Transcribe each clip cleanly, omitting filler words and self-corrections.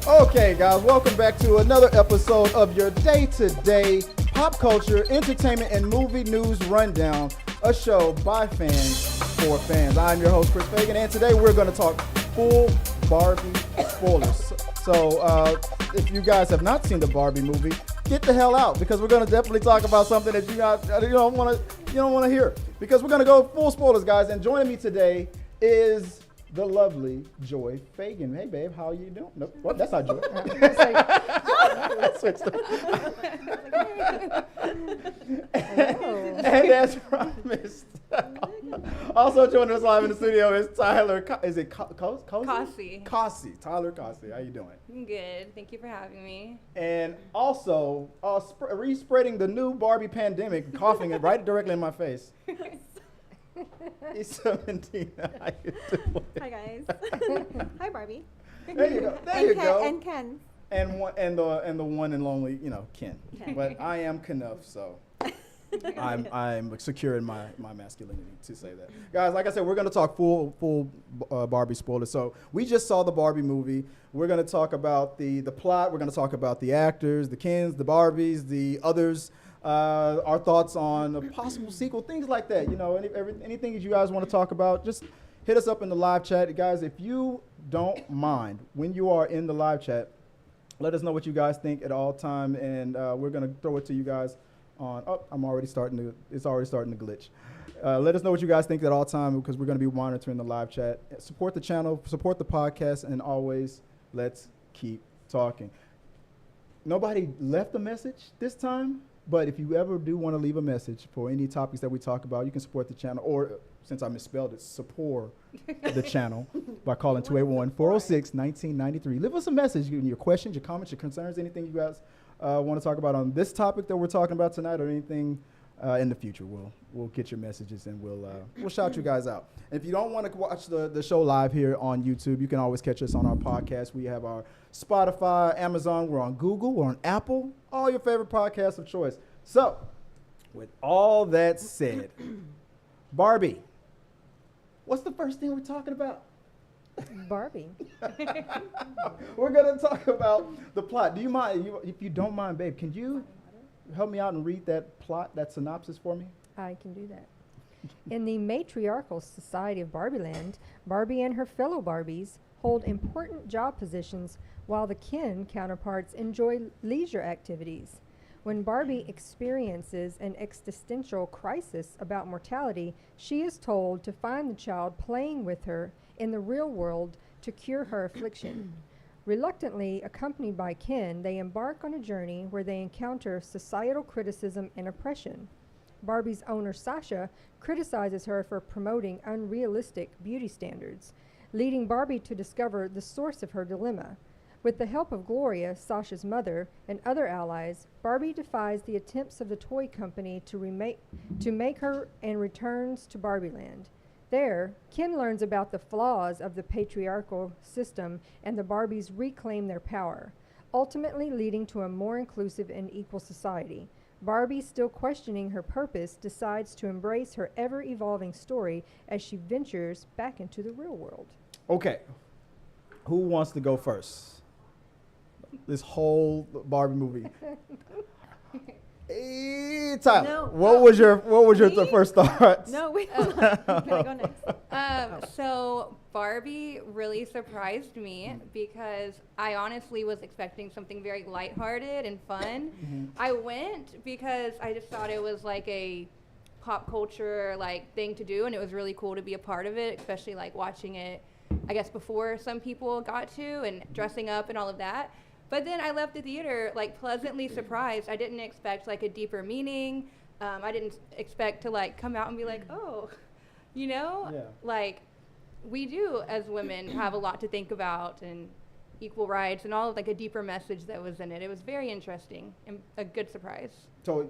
Okay, guys, welcome back to another episode of your day-to-day pop culture, entertainment, and movie news rundown, a show by fans for fans. I'm your host, Chris Fagan, and today we're going to talk full Barbie spoilers. So if you guys have not seen the Barbie movie, get the hell out, because we're going to definitely talk about something that you don't want to hear, because we're going to go full spoilers, guys. And joining me today is the lovely Joy Fagan. Hey, babe, how are you doing? Nope, well, that's not Joy. And as promised, also joining us live in the studio is Tyler. Is it Cossey? Cossey. Tyler Cossey. How you doing? I'm good. Thank you for having me. And also, re-spreading the new Barbie pandemic, coughing it right directly in my face. Issa Medina, how you doing? Hi guys. Hi Barbie. There you go. There you go. And Ken. And the one and lonely, Ken. But I am Knuff, so I'm secure in my masculinity to say that. Guys, like I said, we're gonna talk full Barbie spoilers. So we just saw the Barbie movie. We're gonna talk about the plot. We're gonna talk about the actors, the Kens, the Barbies, the others. Our thoughts on a possible sequel, things like that. Anything that you guys want to talk about, just hit us up in the live chat. Guys, if you don't mind, when you are in the live chat, let us know what you guys think at all time, and we're going to throw it to you guys on, it's already starting to glitch. Let us know what you guys think at all time, because we're going to be monitoring the live chat. Support the channel, support the podcast, and always, let's keep talking. Nobody left a message this time. But if you ever do want to leave a message for any topics that we talk about, you can support the channel, or since I misspelled it, support the channel by calling 281-406-1993. Leave us a message, your questions, your comments, your concerns, anything you guys want to talk about on this topic that we're talking about tonight, or anything in the future. We'll get your messages and we'll shout you guys out. And if you don't want to watch the show live here on YouTube, you can always catch us on our podcast. We have our Spotify, Amazon, we're on Google, we're on Apple, all your favorite podcasts of choice. So, with all that said, Barbie, what's the first thing we're talking about? Barbie. We're going to talk about the plot. Do you mind, if you don't mind, babe, can you help me out and read that plot, that synopsis for me? I can do that. In the matriarchal society of Barbieland, Barbie and her fellow Barbies hold important job positions while the Ken counterparts enjoy leisure activities. When Barbie experiences an existential crisis about mortality, she is told to find the child playing with her in the real world to cure her affliction. Reluctantly accompanied by Ken, they embark on a journey where they encounter societal criticism and oppression. Barbie's owner, Sasha, criticizes her for promoting unrealistic beauty standards, leading Barbie to discover the source of her dilemma. With the help of Gloria, Sasha's mother, and other allies, Barbie defies the attempts of the toy company to make her and returns to Barbieland. There, Ken learns about the flaws of the patriarchal system, and the Barbies reclaim their power, ultimately leading to a more inclusive and equal society. Barbie, still questioning her purpose, decides to embrace her ever-evolving story as she ventures back into the real world. Okay, who wants to go first? This whole Barbie movie. Hey, Tyler, No. what was your the first thoughts? No, wait. Can I go next? So Barbie really surprised me because I honestly was expecting something very lighthearted and fun. I went because I just thought it was like a pop culture thing to do, and it was really cool to be a part of it, especially watching it, I guess, before some people got to, and dressing up and all of that. But then I left the theater pleasantly surprised. I didn't expect a deeper meaning. I didn't expect to come out and be oh, Yeah. We do as women have a lot to think about, and equal rights and all of a deeper message that was in it. It was very interesting and a good surprise. So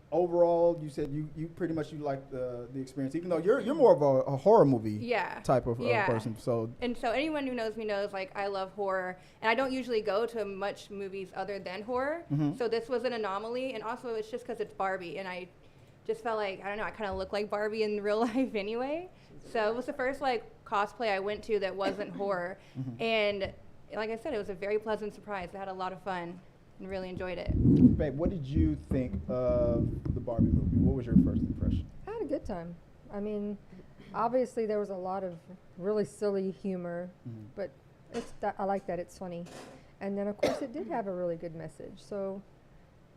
overall, you said you pretty much like the experience, even though you're more of a horror movie type of person. So anyone who knows me knows I love horror, and I don't usually go to much movies other than horror. So this was an anomaly, and also it's just because it's Barbie, and I just felt I don't know, I kind of look like Barbie in real life anyway. So it was the first cosplay I went to that wasn't horror, and like I said, it was a very pleasant surprise. I had a lot of fun and really enjoyed it. Babe, what did you think of the Barbie movie? What was your first impression? I had a good time. I mean, obviously there was a lot of really silly humor, but I like that it's funny. And then of course it did have a really good message. So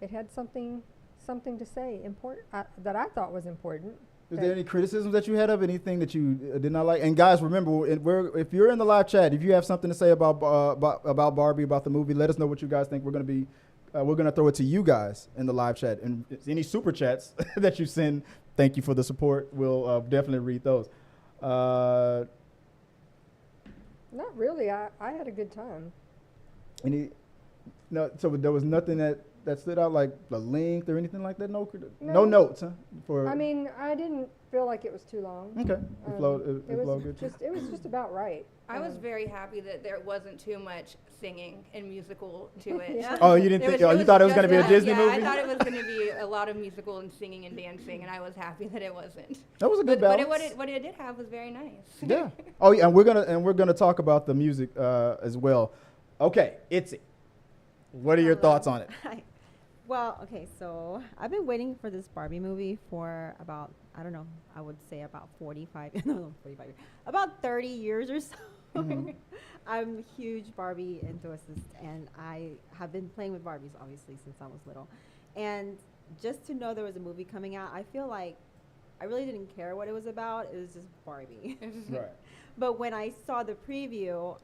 it had something to say important that I thought was important. Is there any criticisms that you had of anything that you did not like? And guys, remember, if you're in the live chat, if you have something to say about Barbie, about the movie, let us know what you guys think. We're gonna throw it to you guys in the live chat. And any super chats that you send, thank you for the support. We'll definitely read those. Not really. I had a good time. So there was nothing that stood out, like the length or anything like that? No notes, huh? I mean, I didn't feel like it was too long. Okay. It flowed good. It was just about right. I was very happy that there wasn't too much singing and musical to it. Yeah. Oh, you didn't think? You thought it was going to be a Disney movie? I thought it was going to be a lot of musical and singing and dancing, and I was happy that it wasn't. That was a good balance. But what it did have was very nice. Yeah. Oh, yeah. And we're gonna talk about the music as well. Okay, Itzy, what are your thoughts on it? Well, okay, so I've been waiting for this Barbie movie for about, I don't know, I would say about 45 years, about 30 years or so. Mm-hmm. I'm a huge Barbie enthusiast, and I have been playing with Barbies, obviously, since I was little. And just to know there was a movie coming out, I feel like I really didn't care what it was about. It was just Barbie. Right. But when I saw the preview,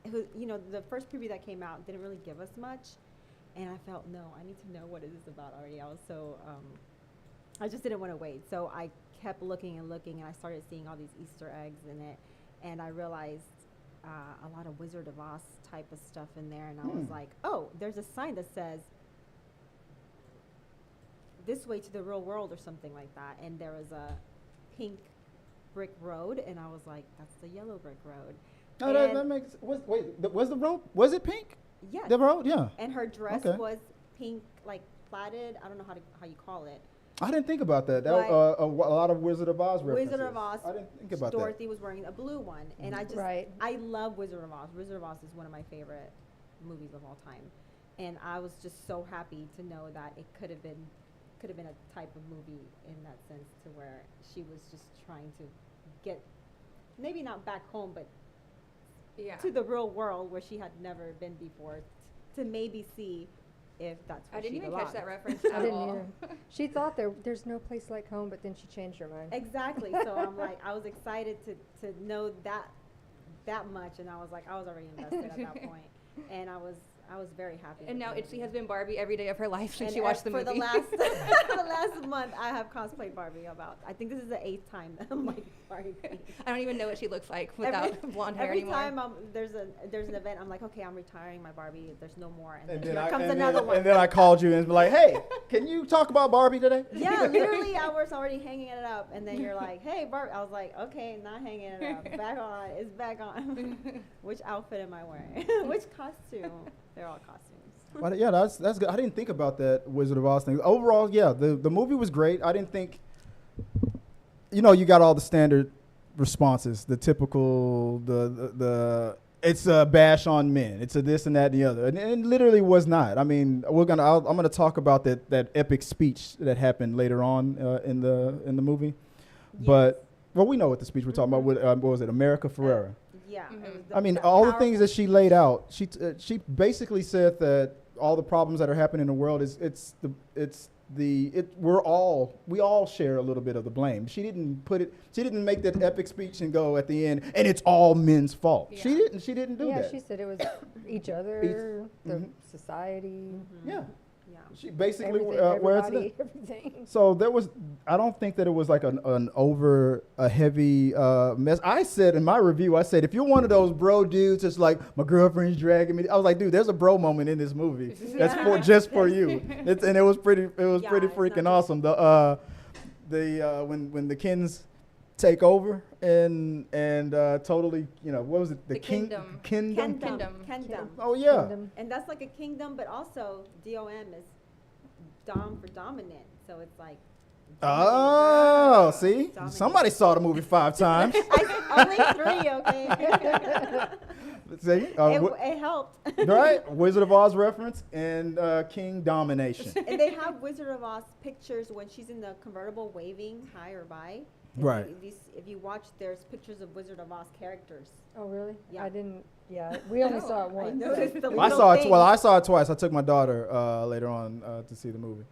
the first preview that came out didn't really give us much. And I felt, no, I need to know what it is about already. I was so, I just didn't want to wait. So I kept looking, and I started seeing all these Easter eggs in it. And I realized a lot of Wizard of Oz type of stuff in there. And I was like, oh, there's a sign that says, this way to the real world or something like that. And there was a pink brick road. And I was like, that's the yellow brick road. No, that makes, was the road, was it pink? Yes. The road, yeah. And her dress was pink, like plaited. I don't know how you call it. I didn't think about that. A lot of Wizard of Oz references. Wizard of Oz. I didn't think about Dorothy was wearing a blue one, and Right. I love Wizard of Oz. Wizard of Oz is one of my favorite movies of all time, and I was just so happy to know that it could have been a type of movie in that sense, to where she was just trying to get, maybe not back home, but to the real world where she had never been before, to maybe see if that's where I didn't she even belonged. catch that reference I at didn't all. either. She thought there's no place like home, but then she changed her mind. Exactly. So I'm like, I was excited to know that much, and I was already invested at that point, and I was very happy. And now Itzy has been Barbie every day of her life since and she watched the movie. For the last month, I have cosplayed Barbie I think this is the 8th time that I'm like Barbie. I don't even know what she looks like without blonde hair anymore. Every time there's an event, I'm like, okay, I'm retiring my Barbie. There's no more. And then here comes another one. And then I called you and was like, hey, can you talk about Barbie today? Yeah, literally, I was already hanging it up, and then you're like, hey, Barbie. I was like, okay, not hanging it up. Back on. It's back on. Which outfit am I wearing? Which costume? They're all costumes. Well, yeah, that's good. I didn't think about that Wizard of Oz thing. Overall, yeah, the movie was great. I didn't think, you got all the standard responses, the typical, the it's a bash on men, it's a this and that and the other, and it literally was not. I mean, I'm gonna talk about that epic speech that happened later on in the movie, Yes. but we know what the speech we're talking about. What was it? America Ferrera. Yeah. Mhm. I mean, all the things that she laid out, she basically said that all the problems that are happening in the world we all share a little bit of the blame. She didn't make that epic speech and go at the end, and it's all men's fault. Yeah. She didn't do that. Yeah, she said it was each other, the society. Yeah. Yeah. She basically Everybody, everything. So I don't think that it was like a heavy mess. I said in my review, if you're one of those bro dudes, it's like my girlfriend's dragging me. I was like, dude, there's a bro moment in this movie that's just for you. And it was pretty freaking awesome. When the Kens take over and totally, what was it? The kingdom. Kingdom. Oh yeah. Kingdom. And that's like a kingdom, but also DOM is dom for dominant. So it's like. Oh, see? Dominant. Somebody saw the movie 5 times. Only 3, okay? See, it helped. right? Wizard of Oz reference and King Domination. And they have Wizard of Oz pictures when she's in the convertible waving high or by. Right. If you watch, there's pictures of Wizard of Oz characters. Oh, really? Yeah. I didn't. Yeah, we only saw it once. I saw it. Well, I saw it twice. I took my daughter later on to see the movie,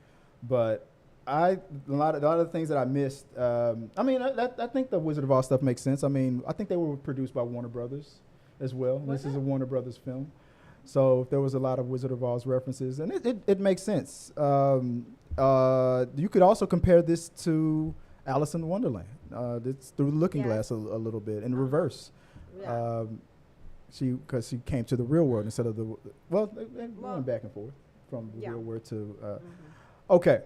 but a lot of the things that I missed. I mean, I think the Wizard of Oz stuff makes sense. I mean, I think they were produced by Warner Brothers as well. This is a Warner Brothers film, so there was a lot of Wizard of Oz references, and it makes sense. You could also compare this to Alice in Wonderland. It's through the looking glass a little bit in reverse. Yeah. Because she came to the real world instead of they went back and forth from the real world to. Okay.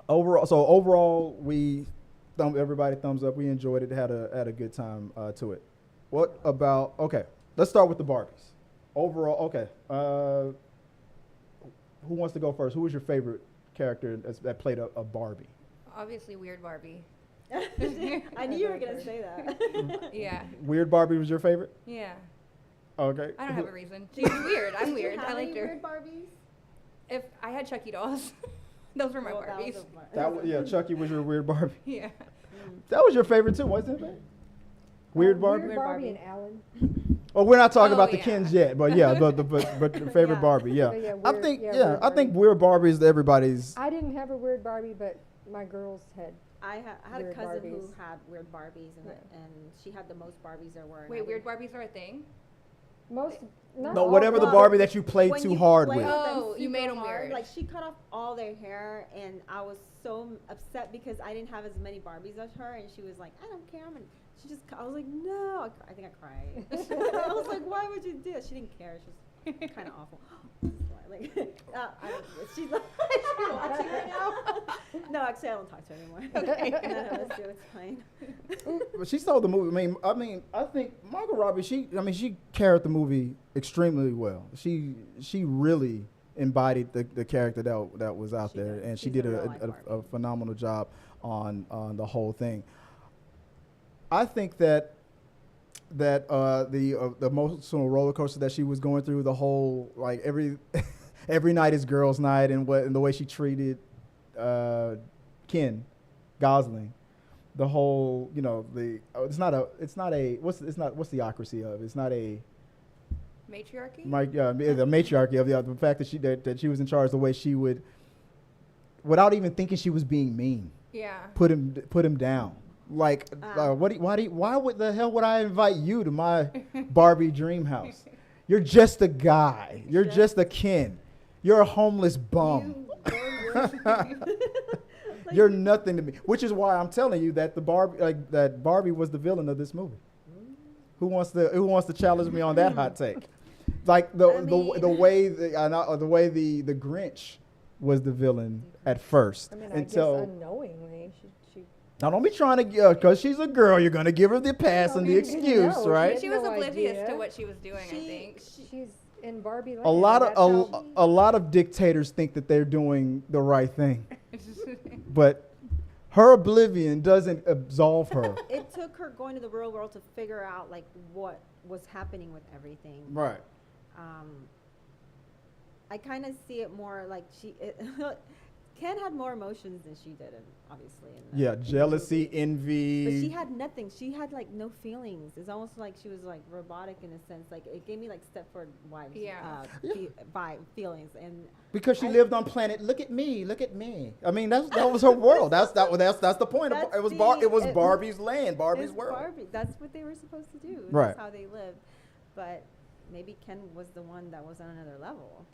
Overall, everybody thumbs up. We enjoyed it. Had a good time to it. What about? Okay, let's start with the Barbies. Overall, okay. Who wants to go first? Who was your favorite character that played a Barbie? Obviously, Weird Barbie. I knew you were gonna say that. Yeah. Weird Barbie was your favorite? Yeah. Okay. I don't have a reason. She's weird. I'm weird. I liked her. Weird Barbies? If I had Chucky dolls, those were my Barbies. Chucky was your Weird Barbie. Yeah. That was your favorite too, wasn't it? Weird Barbie. Weird Barbie and Alan. Oh, we're not talking about the yeah. Kens yet, but yeah, but the favorite Yeah. Barbie, yeah. But yeah, I Weird- think yeah, yeah, Weird I think Barbie. Weird Barbie is everybody's. I didn't have a weird Barbie, but my girls had. I had a Weird cousin who Barbies. had weird Barbies, and, Yeah. and she had the most Barbies there were. and Wait, I Weird didn't- Barbies are a thing? Most. Not No, all whatever the Barbies. Barbie that you played When too you hard play with. them Oh, you made super 'em hard, weird. Like she cut off all their hair, and I was so upset because I didn't have as many Barbies as her, and she was like, "I don't care." She just, I was like, "No," I think I cried. I was like, "Why would you do that?" She didn't care. She was kind of awful. Like, she's like, she's watching right now. No, actually, I don't talk to her anymore. Okay. None of us do. It's fine. But she stole the movie. I think Margot Robbie. She carried the movie extremely well. She really embodied the character that was out She there, did. and she She's did a a real-life Barbie. phenomenal job on the whole thing. I think that the emotional roller coaster that she was going through, the whole like every night is girls' night, and the way she treated Ken Gosling, the whole what's the ocracy of it's not a Matriarchy? the matriarchy of the fact that she was in charge, the way she would, without even thinking she was being mean, Yeah. put him down. Like, why would the hell would I invite you to my Barbie dream house? You're just a guy. You're just a Ken. You're a homeless bum. You're nothing to me. Which is why I'm telling you that that Barbie was the villain of this movie. Who wants to challenge me on that hot take? Like the way the Grinch was the villain at first. I mean, until I guess unknowingly, she now don't be trying to because she's a girl. You're gonna give her the pass and the excuse, No, right? She was No oblivious idea. to what she was doing, I think. she's in Barbie land. A lot That's how of a lot of dictators think that they're doing the right thing, but her oblivion doesn't absolve her. It took her going to the real world to figure out like what was happening with everything. Right. I kind of see it more like Ken had more emotions than she did, obviously. In the Yeah, jealousy, movie. envy. But she had nothing. She had like no feelings. It's almost like she was like robotic in a sense. Like it gave me like Stepford wives vibe feelings. And Because she lived on planet. Look at me. I mean, that was her world. That's the point. That's It was the- Barbie's land, Barbie's it's world. Barbie. That's what they were supposed to do. Right. That's how they lived. But maybe Ken was the one that was on another level.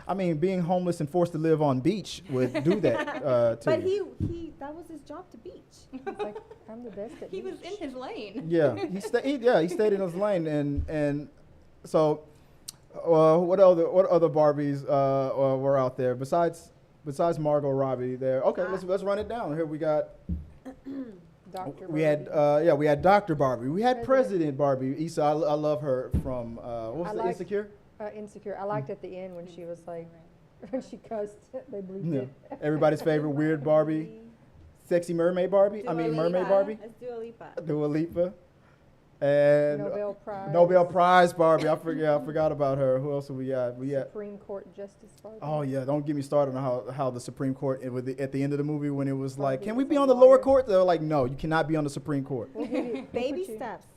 I mean, being homeless and forced to live on beach would do that to But you. he that was his job to beach. He's like, I'm the best at He was beach. in his lane. Yeah, he stayed in his lane, and so what other Barbies were out there besides Margot Robbie there? Okay, let's run it down. Here we got Dr. we had Dr. Barbie. We had President Barbie. Issa, I love her from what was the Insecure? Insecure. I liked at the end when she was like, when she cussed, they bleeped Yeah. it. Everybody's favorite weird Barbie, sexy mermaid Barbie. Mermaid Barbie. It's Dua Lipa. Dua Lipa. And Nobel Prize. Nobel Prize Barbie. I forgot about her. Who else have we got? Supreme Court Justice Barbie. Oh yeah, don't get me started on how the Supreme Court at the end of the movie when it was like, Barbie can we was be a on the lower lawyer. court? They're like, no, you cannot be on the Supreme Court. We'll give you- we'll Baby put you- steps.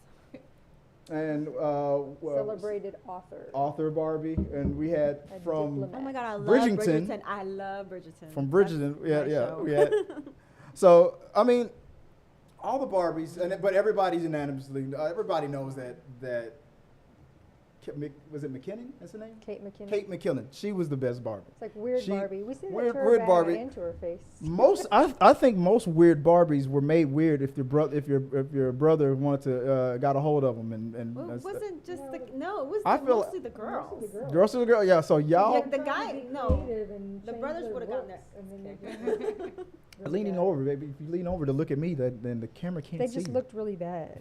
And Celebrated author. author Barbie, and we had A from diplomat. Oh my God, I love Bridgerton. Bridgerton. I love Bridgerton. from That's Bridgerton. my Yeah, show. we had. So I mean, all the Barbies, but everybody's unanimously. Everybody knows that. Was it McKinnon? That's her name. Kate McKinnon. Kate McKinnon. She was the best Barbie. It's like weird She- Barbie. We see that weird- to her weird back Barbie. and to her face. I think most weird Barbies were made weird if your brother wanted to got a hold of them and Well, it wasn't just No. no, it was I feel mostly the girls. Most of the girls. girls to the girl. Yeah, so y'all Yeah, the guy, no. The The brothers would've gotten there. leaning over, baby. If you lean over to look at me, then the camera can't They see. just you. looked really bad.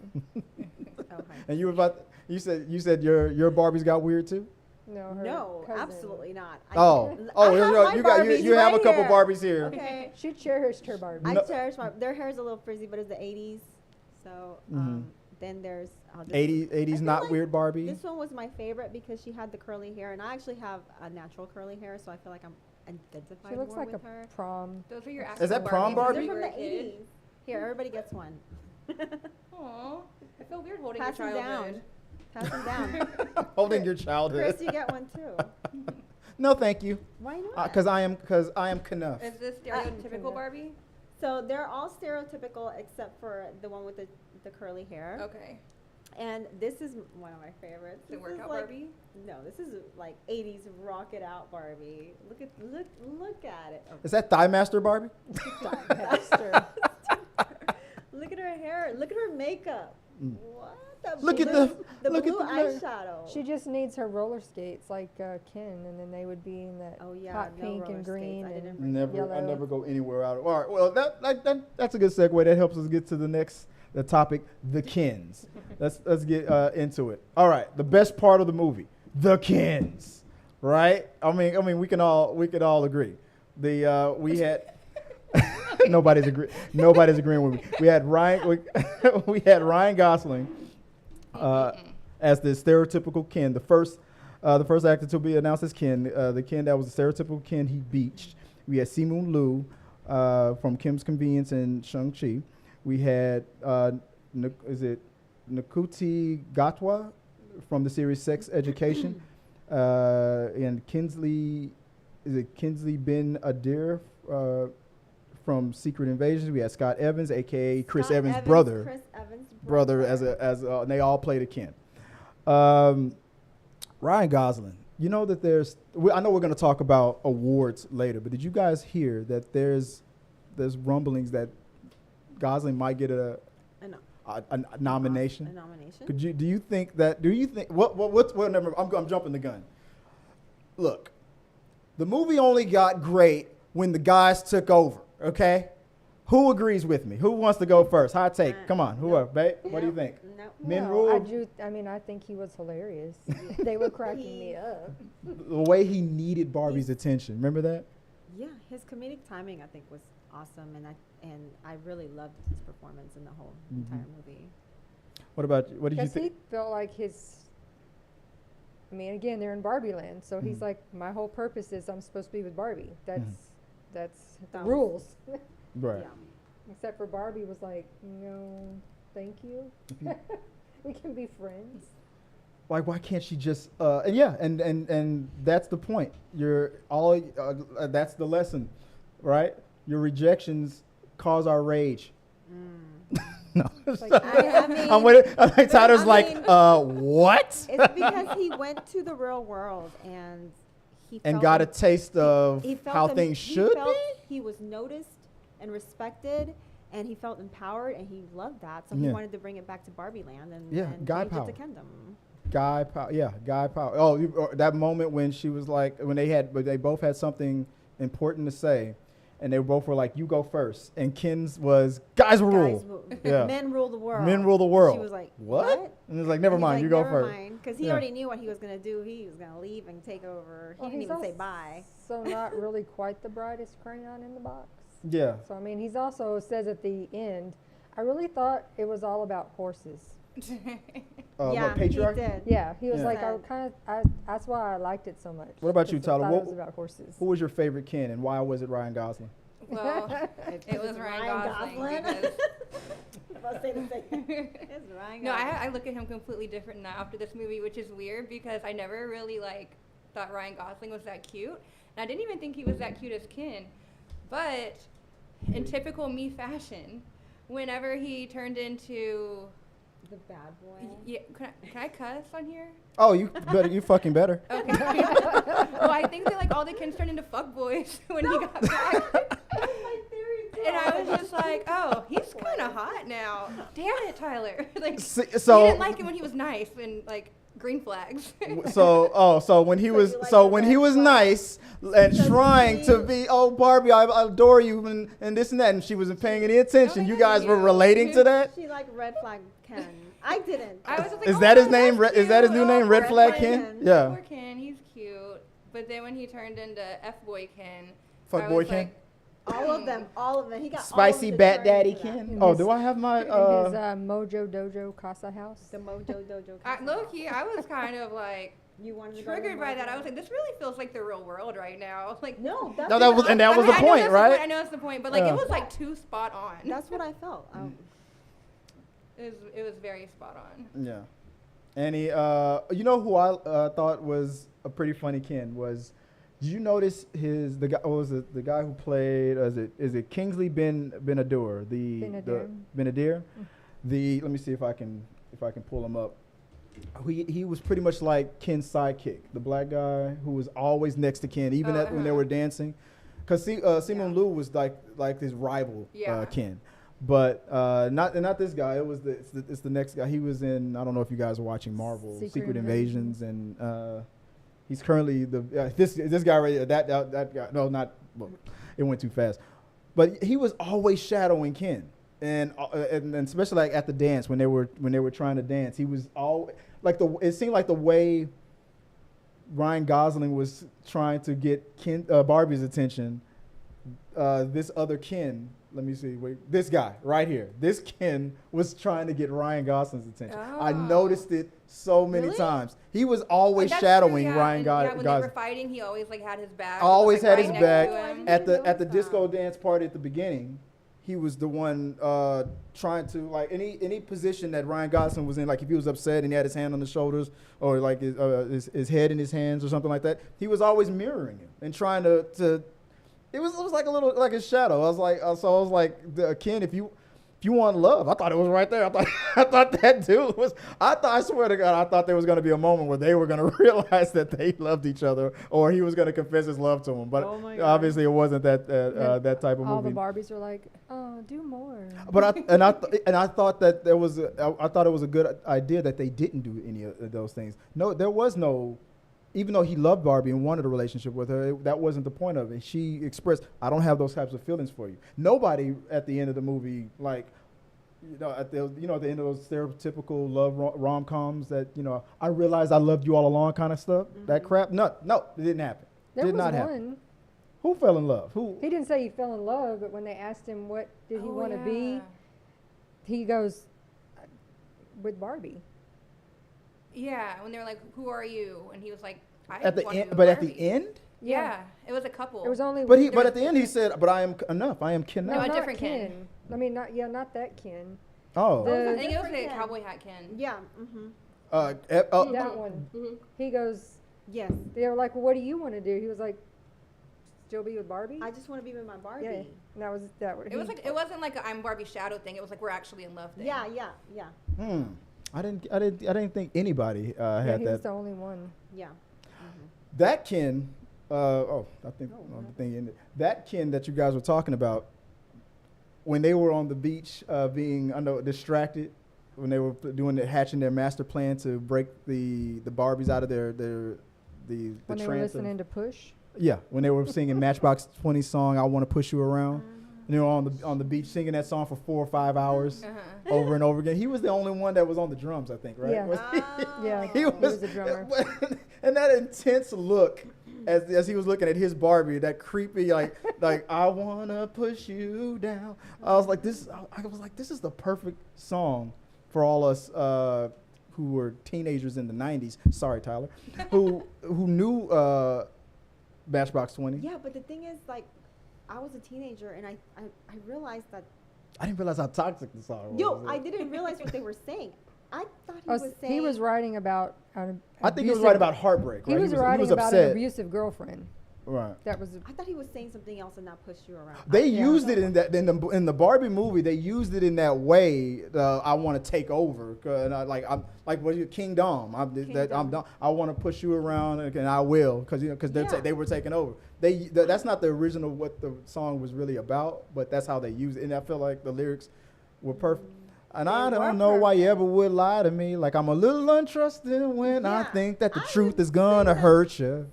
Okay. And you said your Barbies got weird too. No, her No, cousin. absolutely not. Oh, I you have know, my you got Barbies you have a right couple here. Barbies here. Okay. She cherished her Barbie. I No. cherish their hair is a little frizzy, but it's the 80s. So then there's this- 80s I feel not like weird Barbie. This one was my favorite because she had the curly hair, and I actually have a natural curly hair, so I feel like I'm identified She looks more like with a her. prom. Those are your Is actual that prom Barbies Barbie? when They're you from were the a kid? 80s. Here, everybody gets one. Aw, I feel weird holding Pass your them down. childhood. Pass them down. Holding your childhood. Chris, you get one too. No, thank you. Why not? Because I am Knuff. Is this stereotypical Barbie? So they're all stereotypical except for the one with the curly hair. Okay. And this is one of my favorites. The This is workout like- Barbie? No, this is like 80s rock it out Barbie. Look at it. Oh, Is that Thigh Master Barbie? Master. look at her hair. Look at her makeup. Mm. What? The Look at blue, the- look at blue the blur. eyeshadow. She just needs her roller skates like Ken, and then they would be in that Oh yeah, hot no pink roller and skates. green. I didn't And bring Never, I Yellow. never go anywhere out of. All right, well that's a good segue. That helps us get to the topic, the Kens. let's get into it. All right, the best part of the movie, the Kens, right? I mean we can all agree. We had nobody's agreeing with me. We had we had Ryan Gosling as the stereotypical Ken, the first actor to be announced as Ken, the Ken that was the stereotypical Ken he beached. We had Simu Liu from Kim's Convenience and Shang-Chi. We had Nakuti Gatwa from the series Sex Education, and Kinsley Ben Adir from Secret Invasions. We had Scott Evans, aka Chris Scott Evans' brother. Chris Evans' Brother as and they all played a Ken. Ryan Gosling. You know that I know we're going to talk about awards later, but did you guys hear that there's rumblings that Gosling might get a nomination? A nomination? Do you think I'm jumping the gun. Look, the movie only got great when the guys took over, okay? Who agrees with me? Who wants to go first? Hot take. Come on, whoever, babe. What do you think? No. Men No, rule? I think he was hilarious. They were cracking me up. The way he needed Barbie's attention. Remember that? Yeah, his comedic timing I think was awesome, and I really loved his performance in the whole entire movie. What about you? What did you Because he think? felt like again, they're in Barbie land, so he's like, my whole purpose is I'm supposed to be with Barbie. That's the That was- rules. Right. Yeah. Except for Barbie was like, no, thank you. We can be friends. Why can't she just and that's the point. That's the lesson, right? Your rejections cause our rage. No. It's like, I mean, I'm with it. I think Tyler's I like, mean- what? It's because he went to the real world and he And felt got a the- taste of he felt how the- things he should felt be. He was noticed and respected, and he felt empowered, and he loved that. So Yeah. he wanted to bring it back to Barbie Land and, Yeah, and guy change power. it to Kendom. Guy power. Oh, that moment when she was like, when they both had something important to say, and they both were like, "You go first," and Ken's was, "Guys rule." Yeah. Men rule the world. Men rule the world. She was like, what? And it's like, never And he's mind, like, you go never first. Because he Yeah. already knew what he was going to do. He was going to leave and take over. He well, didn't he's even say bye. So not really quite the brightest crayon in the box. Yeah. So he's also says at the end, I really thought it was all about horses. Yeah, what, patriarchy? he did. Yeah, he was Yeah. like, Said. that's why I liked it so much. What about you, 'cause I Tyler? thought What- it was about horses. Who was your favorite Ken, and why was it Ryan Gosling? Well, it was Ryan Gosling. Because I'll say the same. It's Ryan no, Gosling. I look at him completely different now after this movie, which is weird because I never really like thought Ryan Gosling was that cute, and I didn't even think he was that cute as Ken. But in typical me fashion, whenever he turned into The bad boy. yeah, can I cuss on here? Oh, you better. You fucking better. Okay. Well, I think that like all the Kens turned into fuckboys when he got back. That's my theory too. And I was just like, oh, he's kind of hot now. Damn it, Tyler. Like, So- you didn't like him when he was nice and like green flags. So when he So was you like so the when red he was flag? nice and So trying to she- be, oh Barbie, I adore you and this and that, and she wasn't paying any attention. Oh, You yeah, guys were you. relating to that. She like red flag Ken. I didn't. I was just like, Is oh, that his name? that's Is that his cute. new name? Oh, Red poor Flag Ken. Ken? Yeah. Poor Ken, he's cute. But then when he turned into F-boy Ken, Fuck I boy was Ken. like, all of them. He got Spicy all of the Bat turns Daddy for that. Ken. In Oh, his- do I have my? In his Mojo Dojo Casa house. The Mojo Dojo. Low key, I was kind of like You wanted to go to triggered the by that. Mojo? I was like, this really feels like the real world right now. Like, No, that's No, that was what and that I- was the I know point, that's right? I know that's the point, but like Yeah. it was like too spot on. That's what I felt. It was very spot on. Yeah. And he, you know who I thought was a pretty funny Ken was. Did you notice the guy? What was it? The guy who played? Is it Kingsley Benadur? Benadir. Let me see if I can pull him up. He was pretty much like Ken's sidekick, the black guy who was always next to Ken, even when they were dancing. Because Simon Liu was like his rival, Ken. But not this guy. It's the next guy. He was in. I don't know if you guys are watching Marvel Secret Invasions, and he's currently this guy right here. That guy. No, not. Well, it went too fast. But he was always shadowing Ken, and especially like at the dance when they were trying to dance, he was all like it seemed like the way Ryan Gosling was trying to get Barbie's attention. This other Ken. Let me see. Wait, this guy right here. This Ken was trying to get Ryan Gosling's attention. I noticed it so many times. He was always shadowing Ryan Gosling. When they were fighting, he always like had his back. Always had his next back. to him. At the disco dance party at the beginning, he was the one trying to like any position that Ryan Gosling was in. Like if he was upset and he had his hand on his shoulders or like his head in his hands or something like that, he was always mirroring him and trying to. It was like a little like a shadow. I was like, Ken, if you want love, I thought it was right there. I thought that dude was. I swear to God, I thought there was going to be a moment where they were going to realize that they loved each other, or he was going to confess his love to him. But obviously, it wasn't that type of movie. All the Barbies are like, oh, do more. But I thought that I thought it was a good idea that they didn't do any of those things. No, there was no. Even though he loved Barbie and wanted a relationship with her, that wasn't the point of it. She expressed, I don't have those types of feelings for you. Nobody at the end of the movie, like, at the end of those stereotypical love rom-coms that, I realized I loved you all along kind of stuff, that crap. No, it didn't happen. There did was not one. happen. Who fell in love? Who? He didn't say he fell in love, but when they asked him what did he want to be, he goes, with Barbie. Yeah, when they were like, "Who are you?" and he was like, "I At the want to end, be but with at the Barbie." end? Yeah, it was a couple. It was only. But at the end he said, "But I am enough. I am Ken No, now." a not different Ken. I mean, not that Ken. Oh. The- I think it was the Different Ken. cowboy hat Ken. Yeah. Mm-hmm. That one. Mhm. He goes. Yes. They were like, well, "What do you want to do?" He was like, "Still be with Barbie." I just want to be with my Barbie. Yeah, and that was that. It was like it wasn't like a I'm Barbie shadow thing. It was like we're actually in love thing. Yeah. I didn't think anybody had he that. was the only one. Yeah. That Ken, I think the thing ended. That Ken that you guys were talking about, when they were on the beach being distracted, when they were hatching their master plan to break the Barbies out of the When they were trance of- listening to Push. Yeah, when they were singing Matchbox 20 song, I Want to Push You Around. And they were on the beach singing that song for 4 or 5 hours over and over again. He was the only one that was on the drums, I think, right? Yeah. Was he? Yeah, He was a drummer. And that intense look as he was looking at his Barbie, that creepy like I wanna push you down. I was like this is the perfect song for all us who were teenagers in the 90s, sorry, Tyler, who knew Matchbox 20. Yeah, but the thing is, like, I was a teenager, and I realized that. I didn't realize how toxic the song was. Yo, I didn't realize what they were saying. I thought he was saying. He was writing about I think he was writing about heartbreak. Right? He was writing about an abusive girlfriend. Right. That was. I thought he was saying something else and not push you around. They used it in the Barbie movie. They used it in that way. I want to take over. I'm like what you King Dom. I want to push you around and I will because they were taking over. That's not the original what the song was really about, but that's how they used it. And I feel like the lyrics were perfect. And I don't know why you ever would lie to me. Like I'm a little untrusting when I think that the truth is gonna hurt you.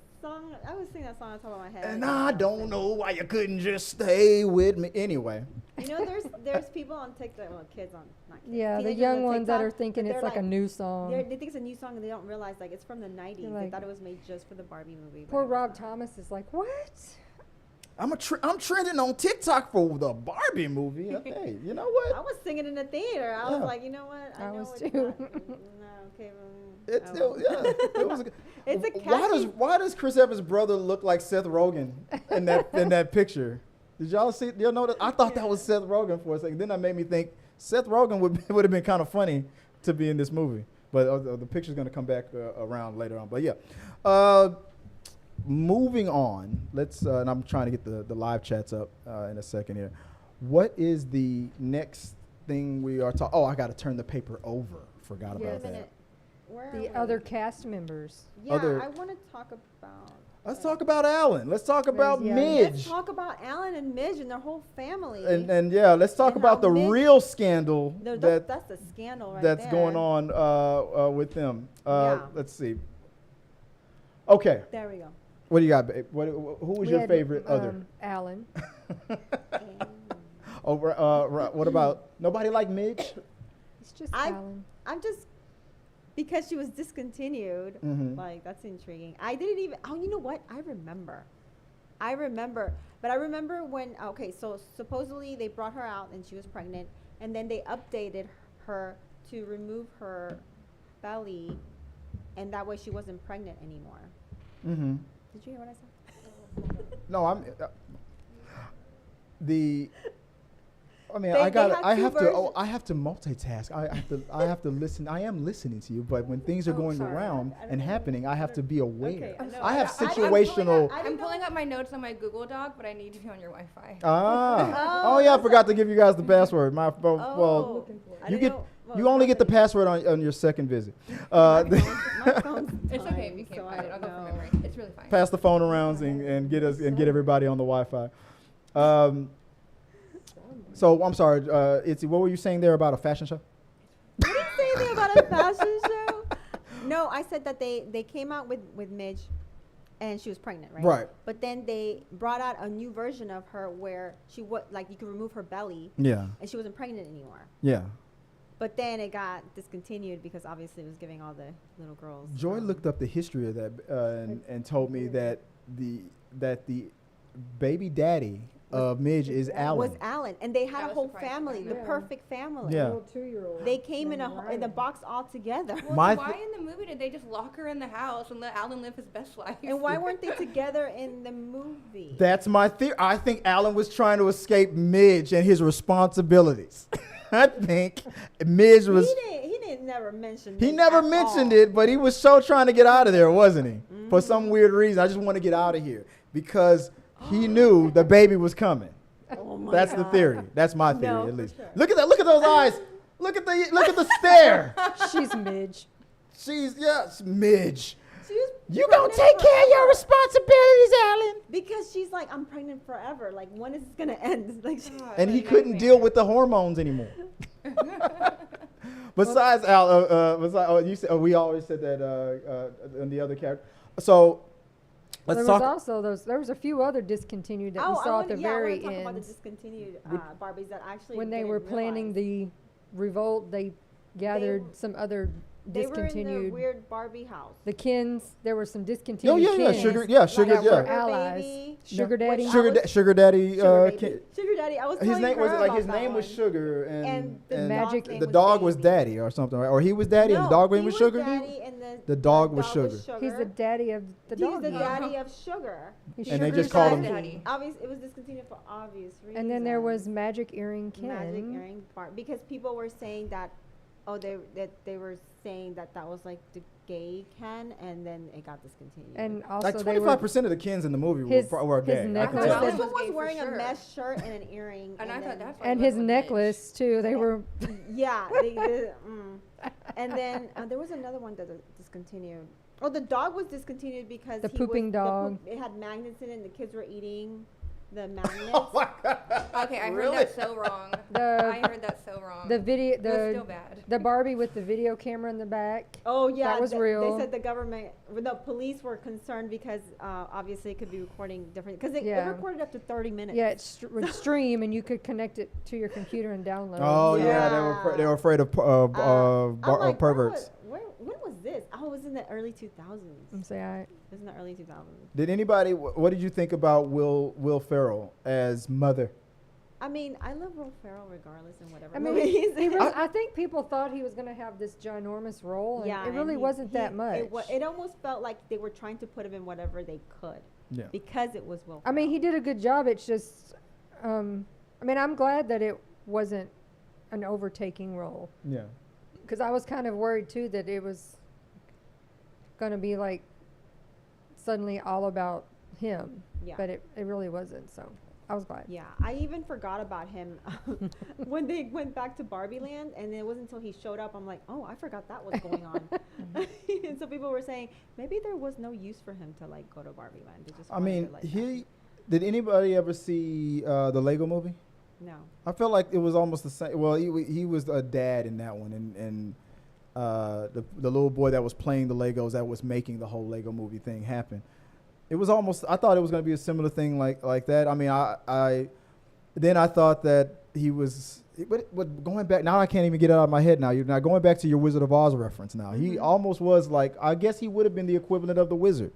I was singing that song on top of my head. And I don't know why you couldn't just stay with me. Anyway. You know, there's people on TikTok, well, kids on, not kids. Yeah, the teenagers young on ones that TikTok, are thinking it's like a new song. They think it's a new song and they don't realize like it's from the 90s. They thought it was made just for the Barbie movie. Poor Rob Thomas is like, what? I'm trending on TikTok for the Barbie movie. Hey, you know what? I was singing in the theater. I was like, you know what? I know was it's too. not. No, okay. It's still, it was. It's a catchy. Why does Chris Evans' brother look like Seth Rogen in that picture? Did y'all see? Y'all know that? I thought that was Seth Rogen for a second. Then that made me think Seth Rogen would have been kind of funny to be in this movie. But the picture's gonna come back around later on. But yeah. Moving on, and I'm trying to get the live chats up in a second here. What is the next thing we are talking? Oh, I got to turn the paper over. Forgot about that. The other cast members. Yeah, I want to talk about. Let's talk about Alan. Let's talk about Midge. Let's talk about Alan and Midge and their whole family. And let's talk about the real scandal that's the scandal right that's there. going on with them. Let's see. Okay. There we go. What do you got, babe? Who was your favorite other? Alan. What about nobody like Midge? It's just Alan. I'm just because she was discontinued. Mm-hmm. Like that's intriguing. I didn't even. Oh, you know what? I remember. But I remember when. Okay, so supposedly they brought her out and she was pregnant, and then they updated her to remove her belly, and that way she wasn't pregnant anymore. Mm-hmm. Did you hear what I said? No, I have to multitask. I have to listen. I am listening to you, but when things are going around and happening, I have to be aware. Okay, I have situational. I'm pulling up my notes on my Google Doc, but I need to be on your Wi-Fi. Oh yeah, I forgot to give you guys the password. You only get the password on your second visit. My phone's It's okay if you can't find it. I'll go from memory. It's really fine. Pass the phone around and get everybody on the Wi-Fi. So I'm sorry, Itzy, what were you saying there about a fashion show? I didn't say anything about a fashion show. No, I said that they came out with Midge, and she was pregnant, right? Right. But then they brought out a new version of her where she you could remove her belly. Yeah. And she wasn't pregnant anymore. Yeah. But then it got discontinued because obviously it was giving all the little girls. Joy looked up the history of that and told me that the baby daddy of Midge is Alan. Was Alan, and they had a whole family, the perfect family. Yeah. Little 2-year-old. They came in a box all together. Well, why in the movie did they just lock her in the house and let Alan live his best life? And why weren't they together in the movie? That's my theory. I think Alan was trying to escape Midge and his responsibilities. I think Midge was. He didn't never mention. He never mentioned it, but he was so trying to get out of there, wasn't he? Mm-hmm. For some weird reason, I just want to get out of here because he knew the baby was coming. Oh my That's God. the theory. That's my theory, at least. Sure. Look at that. Look at those eyes. Look at the stare. She's Midge. She's Midge. You gonna take care of your responsibilities, Alan. Because she's like, I'm pregnant forever. Like, when is this gonna end? Like, And he couldn't deal with the hormones anymore. Besides Al, you said we always said that in the other character. So let's talk. There was a few other discontinued that we saw at the very I want to talk end. about the discontinued Barbies that actually When they didn't were planning realize. the revolt, they gathered some other They were in discontinued. the weird Barbie house. The Kins, there were some discontinued Yeah, Kins Sugar, that yeah. were Her allies. baby, Sugar Which Daddy. I Sugar, was- Sugar Daddy. Sugar baby. Kid. Sugar Daddy. I was His telling name was her like about his that name was one. Sugar, And the and Magic- dog's name the was dog was Baby. Daddy or something, right? Or he was Daddy and the No, dog name he was Sugar. Daddy and The dog was Sugar. He's the daddy of the dog. He's the now. daddy of Sugar. He's And they Sugar's just called him- daddy. Obvious. It was discontinued for obvious reasons. And then there was Magic Earring Ken. Magic Earring Bar, because people were saying that, they were saying that was like the gay Ken, and then it got discontinued. And also Like they were 25% of the Kens in the movie his- were his gay. I can necklace tell. was this one gay was for wearing sure. a mesh shirt and an earring. And I thought then- that's why and he his went with Mitch. necklace too. They were Yeah. And then there was another one that discontinued. Oh, the dog was discontinued because The he pooping was, dog. It had magnets in it, and the kids were eating the magnets. Oh my God. Okay, I Really? heard that so wrong. I the heard that so wrong. the video it was still the bad. the Barbie with the video camera in the back. Oh yeah, That was real. They said the police were concerned because obviously it could be recording different because it Yeah. recorded up to 30 minutes. Yeah, it would stream and you could connect it to your computer and download. Oh it. yeah, they were afraid of I'm like, perverts. when was this? Oh, it was in the early 2000s. I'm saying It was in the early 2000s. Did anybody? What did you think about Will Ferrell as Mother? I mean, I love Will Ferrell regardless in whatever I mean, movie he's he in. really, I think people thought he was going to have this ginormous role, and it really and wasn't that much. It almost felt like they were trying to put him in whatever they could Yeah. because it was Will I mean, Ferrell. he did a good job. It's just, I mean, I'm glad that it wasn't an overtaking role, Yeah. because I was kind of worried too that it was going to be like suddenly all about him, Yeah. but it really wasn't. So I was glad. Yeah, I even forgot about him when they went back to Barbie Land, and it wasn't until he showed up, I'm like, oh, I forgot that was going on. And so people were saying maybe there was no use for him to like go to Barbie Land. They just I wanted mean, to, like, did anybody ever see the Lego movie? no. I felt like it was almost the same. Well, he was a dad in that one, and the little boy that was playing the Legos that was making the whole Lego movie thing happen. It was almost. I thought it was going to be a similar thing like that. I mean, I thought that he was. But going back now, I can't even get it out of my head now. You're now going back to your Wizard of Oz reference. Now he almost was like. I guess he would have been the equivalent of the wizard,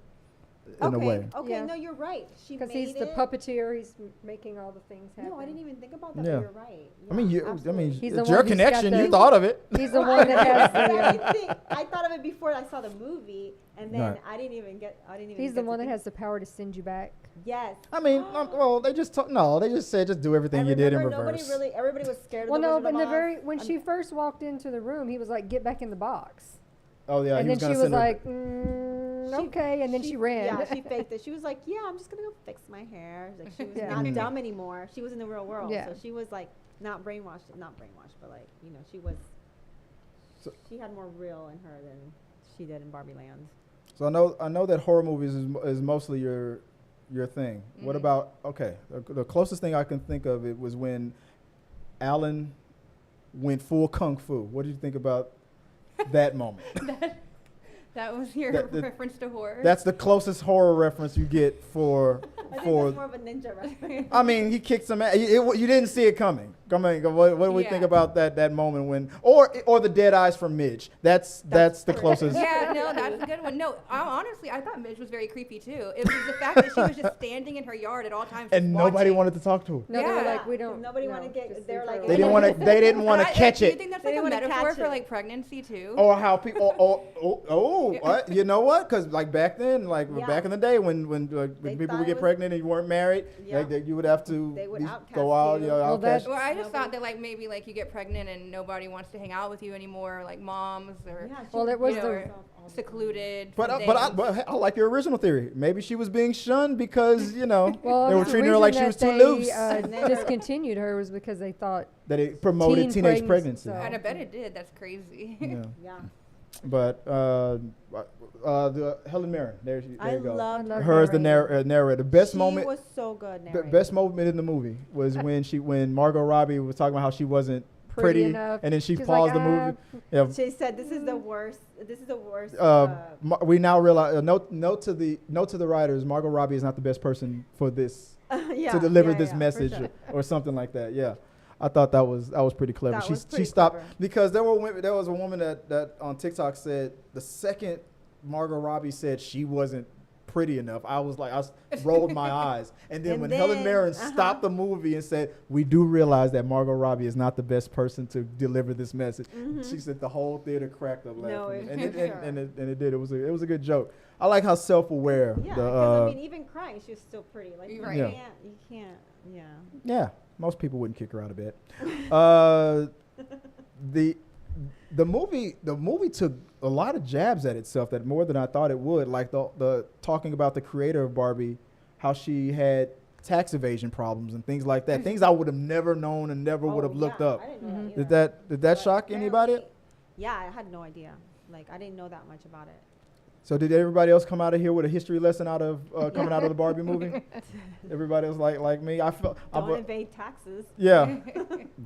in a way. Okay, Yeah. no, you're right. She Because made he's the it. puppeteer. He's making all the things happen. No, I didn't even think about that. Yeah. But you're right. I mean, Yeah, absolutely. He's the it's one your who's got connection. the- You thought of it. He's the one that has the. I thought of it before I saw the movie, and then Right. I didn't even get. He's the one that has the power to send you back. Yes. I mean, well, they just they just said just do everything you did in reverse. Everybody was scared. Well, of the no, Wizard but in of the Oz. when she first walked into the room, he was like, "Get back in the box," Oh yeah, and he then was she gonna was send her. like, She- "Okay," and then she ran. Yeah, she faked it. She was like, "Yeah, I'm just gonna go fix my hair." Like she was Yeah. not Mhm. dumb anymore. She was in the real world, Yeah. so she was like not brainwashed, but like she was. So- She had more real in her than she did in Barbie Land. So I know that horror movies is mostly your thing. What about the closest thing I can think of it was when Alan went full kung fu. What did you think about that moment? That was your That- reference to horror. That's the closest horror reference you get for I think for. that's more of a ninja reference. I mean, he kicked some ass. You didn't see it coming. What do we think Yeah. about that moment when, or the dead eyes from Midge? That's the closest. Yeah, no, that's a good one. No, honestly, I thought Midge was very creepy too. It was the fact that she was just standing in her yard at all times. And just nobody watching. wanted to talk to her. No, they were Yeah. like, "We don't." Nobody no, wanna get- just they were leave like- her They alone." didn't want to catch Do you it. think that's They like a didn't wanna metaphor catch for it. like pregnancy too? Or how people, what? You know what? Because like back then, Yeah. back in the day when They people thought would it get was- pregnant and you weren't married, Yeah. you would have to They would outcast go out, you. Well, outcast. Well, I just Nobody- thought that like maybe like you get pregnant and nobody wants to hang out with you anymore, like moms or Yeah, she Well, it would was you do know, the- herself all the time. secluded. But from I like your original theory. Maybe she was being shunned because Well, they were the treating her reason like she that was too they, loose. discontinued her was because they thought That it promoted teen teenage pregnancy, pregnancy. so- And I bet it did. That's crazy. Yeah. Yeah. But the Helen Mirren, there I you go. loved I love Her as the narrator. narrator. The best she moment. was so good. The narrating. best moment in the movie was when Margot Robbie was talking about how she wasn't pretty, enough. and then she She's paused like, the movie. Yeah. She said, "This is the worst. This is the worst." We now realize. Note to the writers. Margot Robbie is not the best person for this yeah, to deliver yeah, this yeah, for message sure. or something like that. Yeah, I thought that was pretty clever. That She was pretty stopped clever. because there was a woman that on TikTok said the second Margot Robbie said she wasn't pretty enough. I was like, rolled my eyes. And then when Helen Mirren stopped the movie and said, we do realize that Margot Robbie is not the best person to deliver this message. She said the whole theater cracked up laughing. And it did. It was a good joke. I like how self-aware. Yeah, because I mean, even crying, she was still pretty. Like, you can't, yeah. Yeah, most people wouldn't kick her out of bed. The movie took a lot of jabs at itself, that more than I thought it would. Like the talking about the creator of Barbie, how she had tax evasion problems and things like that. Things I would have never known and never would have looked up. I didn't know that Did that shock anybody? Yeah, I had no idea. Like, I didn't know that much about it. So did everybody else come out of here with a history lesson out of coming out of the Barbie movie? Everybody was like me. I felt don't evade taxes. Yeah,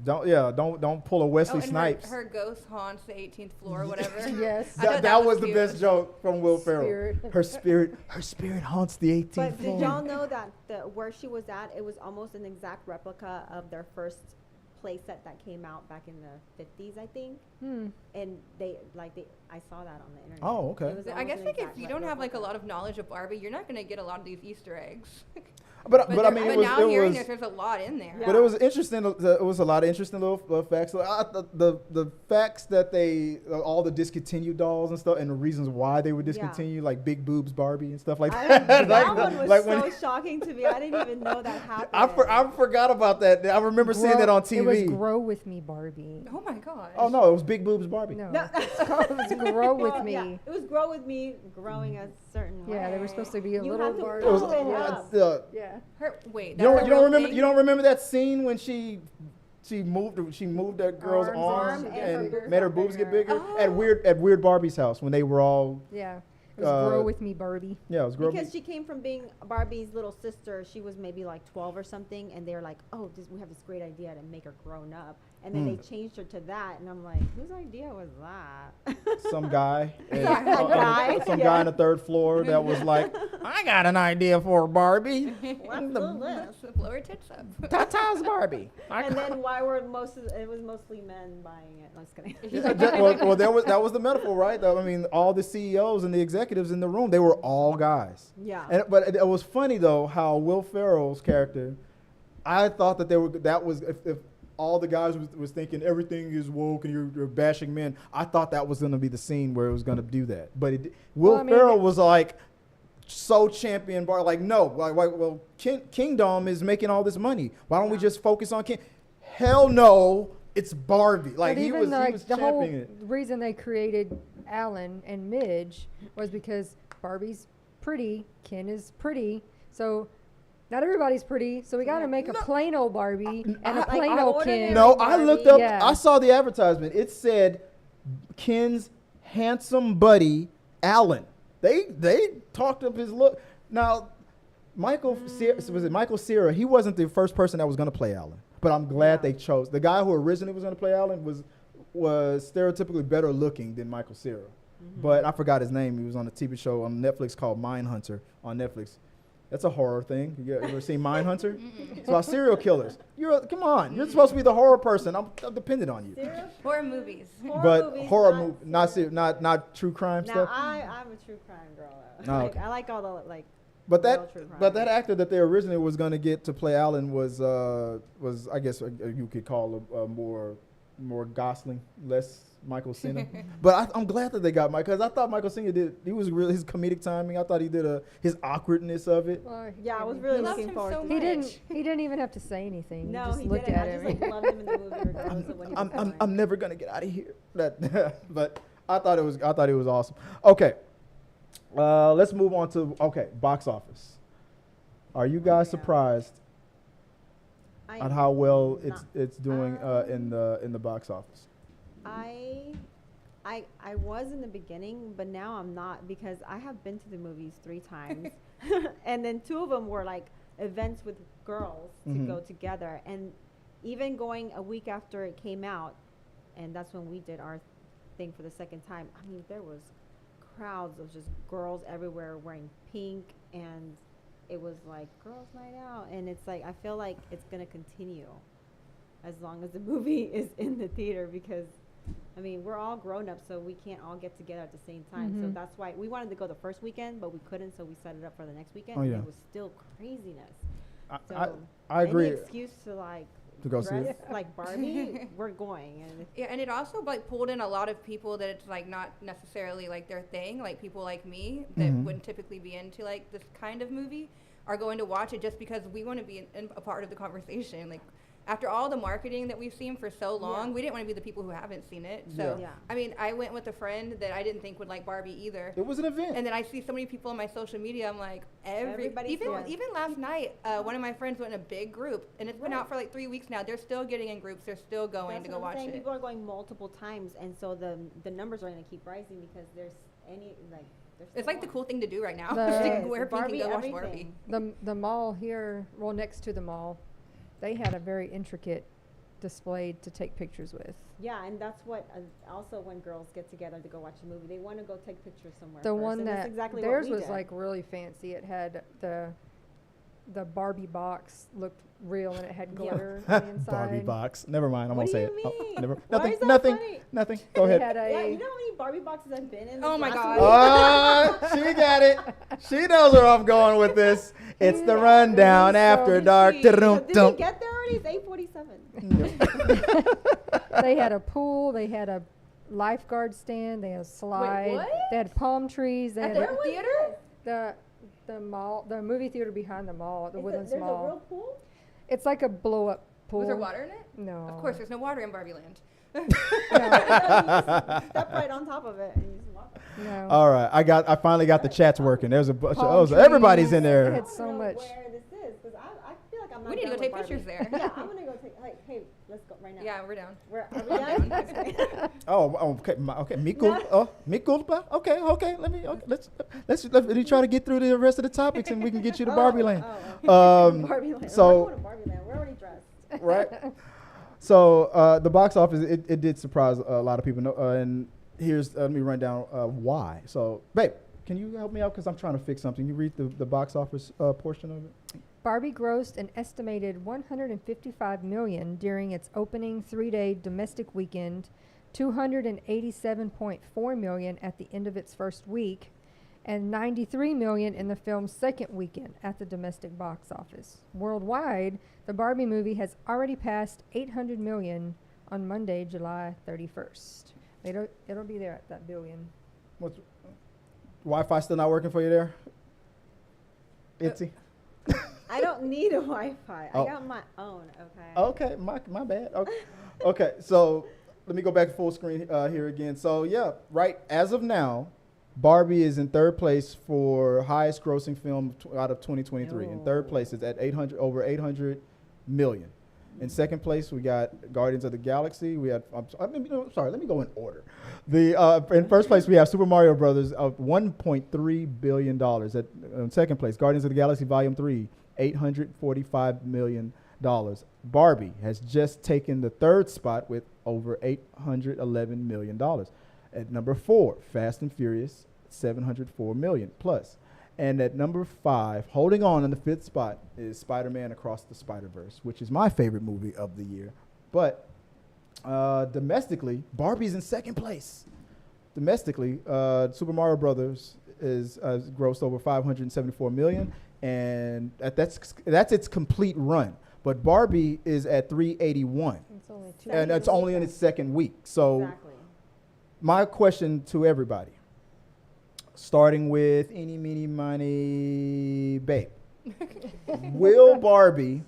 don't pull a Wesley Snipes. Her ghost haunts the 18th floor, or whatever. Yes, that was the best joke from Will Ferrell. Her spirit haunts the 18th floor. But did y'all know that where she was at, it was almost an exact replica of their first play set that came out back in the 50s, I think. And I saw that on the internet. Oh, okay. I guess like if you don't have like a lot of knowledge of Barbie, you're not going to get a lot of these Easter eggs. But I mean, there's a lot in there. But it was interesting. It was a lot of interesting little facts. The facts that all the discontinued dolls and stuff, and the reasons why they were discontinued, like Big Boobs Barbie and stuff like that. That one was so shocking to me. I didn't even know that happened. I forgot about that. I remember seeing that on TV. It was Grow With Me Barbie. Oh my gosh. Oh no, it was Big Boobs Barbie. No, it was Grow With Me. Yeah, it was Grow With Me, growing a certain way. Yeah, they were supposed to be a You little have to Barbie. pull it up. Yeah. Wait, you don't remember that scene when she moved that girl's arm and made her boobs get bigger at Weird Barbie's house when they were all It was Grow With Me Barbie. Yeah, it was Grow. Because she came from being Barbie's little sister. She was maybe like 12 or something, and they're like, "Oh, we have this great idea to make her grown up." And then they changed her to that, and I'm like, "Whose idea was that?" Some guy. Some guy on the third floor that was like, "I got an idea for a Barbie." Let's do this. Blow her tits up. Tata's Barbie. And then why were it was mostly men buying it? I'm just kidding. Well, that was the metaphor, right? I mean, all the CEOs and the executives in the room, they were all guys. Yeah. But it was funny though how Will Ferrell's character, I thought that if all the guys was thinking everything is woke and you're bashing men, I thought that was going to be the scene where it was going to do that. But Will Ferrell was like so champion like no, well Kingdom is making all this money. Why don't we just focus on King? Hell no, it's Barbie. Like he was the whole championing it. reason they created Alan and Midge was because Barbie's pretty, Ken is pretty, so not everybody's pretty, so we got to make a plain old Barbie and a plain old Ken. No, I looked up. I saw the advertisement. It said Ken's handsome buddy Alan. They talked up his look. Now, was it Michael Cera? He wasn't the first person that was going to play Alan, but I'm glad they chose the guy who originally was going to play Alan was stereotypically better looking than Michael Cera. But I forgot his name. He was on a TV show on Netflix called Mindhunter on Netflix. That's a horror thing. You ever seen Mindhunter? It's about serial killers. Come on. You're supposed to be the horror person. I'm dependent on you. Horror movies. Horror movies, not true crime stuff. I'm a true crime girl. Okay. I like all the But that actor that they originally was going to get to play Alan was I guess you could call a more Gosling, less Michael Cena. But I'm glad that they got Mike, because I thought Michael Cena his comedic timing. I thought he did his awkwardness of it. Well, I was really looking forward to it. He didn't even have to say anything. No, he just looked didn't. at him. I just loved him in the movie regardless of what he was doing. I'm never gonna get out of here. But I thought it was awesome. Okay, let's move on to box office. Are you guys surprised at how well it's doing in the box office? I was in the beginning, but now I'm not, because I have been to the movies 3 times, and then 2 of them were like events with girls to go together, and even going a week after it came out, and that's when we did our thing for the second time. I mean, there was crowds of just girls everywhere wearing pink, and it was like girls' night out, and it's like I feel like it's gonna continue as long as the movie is in the theater, because I mean, we're all grown up, so we can't all get together at the same time. So that's why we wanted to go the first weekend, but we couldn't, so we set it up for the next weekend. Oh, and yeah. it was still craziness. I agree. Any excuse to like To go see dress it? like Barbie, we're going. And Yeah, and it also like pulled in a lot of people that it's like not necessarily like their thing. Like people like me that wouldn't typically be into like this kind of movie are going to watch it just because we want to be in a part of the conversation. Like after all the marketing that we've seen for so long, we didn't want to be the people who haven't seen it. So Yeah. I mean, I went with a friend that I didn't think would like Barbie either. It was an event. And then I see so many people on my social media. I'm like, Everybody's even going. even last night, one of my friends went in a big group, and it's been out for like 3 weeks now. They're still getting in groups. They're still going That's to go what I'm watch saying. it. People are going multiple times, and so the numbers are going to keep rising because there's any like. It's like the cool thing to do right now. The- Just Yes, to wear pink and Barbie go watch everything. Barbie. The mall here, well, next to the mall, they had a very intricate display to take pictures with. Yeah, and that's what also when girls get together to go watch a movie, they want to go take pictures somewhere. The first, one and that's that exactly theirs what we was did. like really fancy. It had the Barbie box looked real and it had Yeah. glitter on the inside. Barbie box. Never mind. I What won't do say you it. Oh, mean? never. Why Nothing. is that Nothing. funny? Nothing. Go It ahead. had Yeah, a you know how many Barbie boxes I've been in? Oh this my last God. week? She got it. She knows where I'm going with this. It's the rundown So after dark. sweet. So Dun, did dun. we get there already? It's 8:47. they had a pool, they had a lifeguard stand, they had a slide, what? they had palm trees, they At had the Where was theater? this? the mall, the movie theater behind the mall, the Woodlands There's Mall. a real pool? It's like a blow up pool. Was there water in it? No. Of course, there's no water in Barbie Land. No. No, you just step right on top of it and you just walk. No. All right. I finally got the chats working. There's a bunch Palm of everybody's in trees. there. It had I so don't know much. where this is because I feel like I'm not We need to done go take with pictures Barbie. there. Yeah, I'm gonna go take. Like, hey, let's go right now. Yeah, we're down. Are we done? Okay. Okay. Me cool. Me cool. Okay. Let me try to get through the rest of the topics and we can get you to Barbie Land. Barbie Land. So- We're going to Barbie Land. We're already dressed. Right. So the box office it did surprise a lot of people. And here's let me run down why. So, babe, can you help me out because I'm trying to fix something? You read the box office portion of it. Barbie grossed an estimated $155 million during its opening 3-day domestic weekend, $287.4 million at the end of its first week, and $93 million in the film's second weekend at the domestic box office. Worldwide, the Barbie movie has already passed $800 million on Monday, July 31st. It'll be there at that billion. What's Wi-Fi still not working for you there? Itsy. I don't need a Wi-Fi. Oh. I got my own. Okay. Okay, my bad. Okay, so let me go back to full screen here again. So yeah, right as of now, Barbie is in third place for highest grossing film out of 2023. In third place is at over 800 million. In second place, we got Guardians of the Galaxy. We had let me go in order. In first place, we have Super Mario Brothers of $1.3 billion. In second place, Guardians of the Galaxy Volume 3, $845 million. Barbie has just taken the third spot with over $811 million. At number 4, Fast and Furious, $704 million plus. And at number 5, holding on in the 5th spot, is Spider-Man Across the Spider-Verse, which is my favorite movie of the year. But domestically, Barbie's in second place. Domestically, Super Mario Brothers is grossed over $574 million, and that's its complete run. But Barbie is at 381, It's only two. and it's only in its second week. So Exactly. my question to everybody, starting with eeny, meeny, miny, babe. Will Barbie,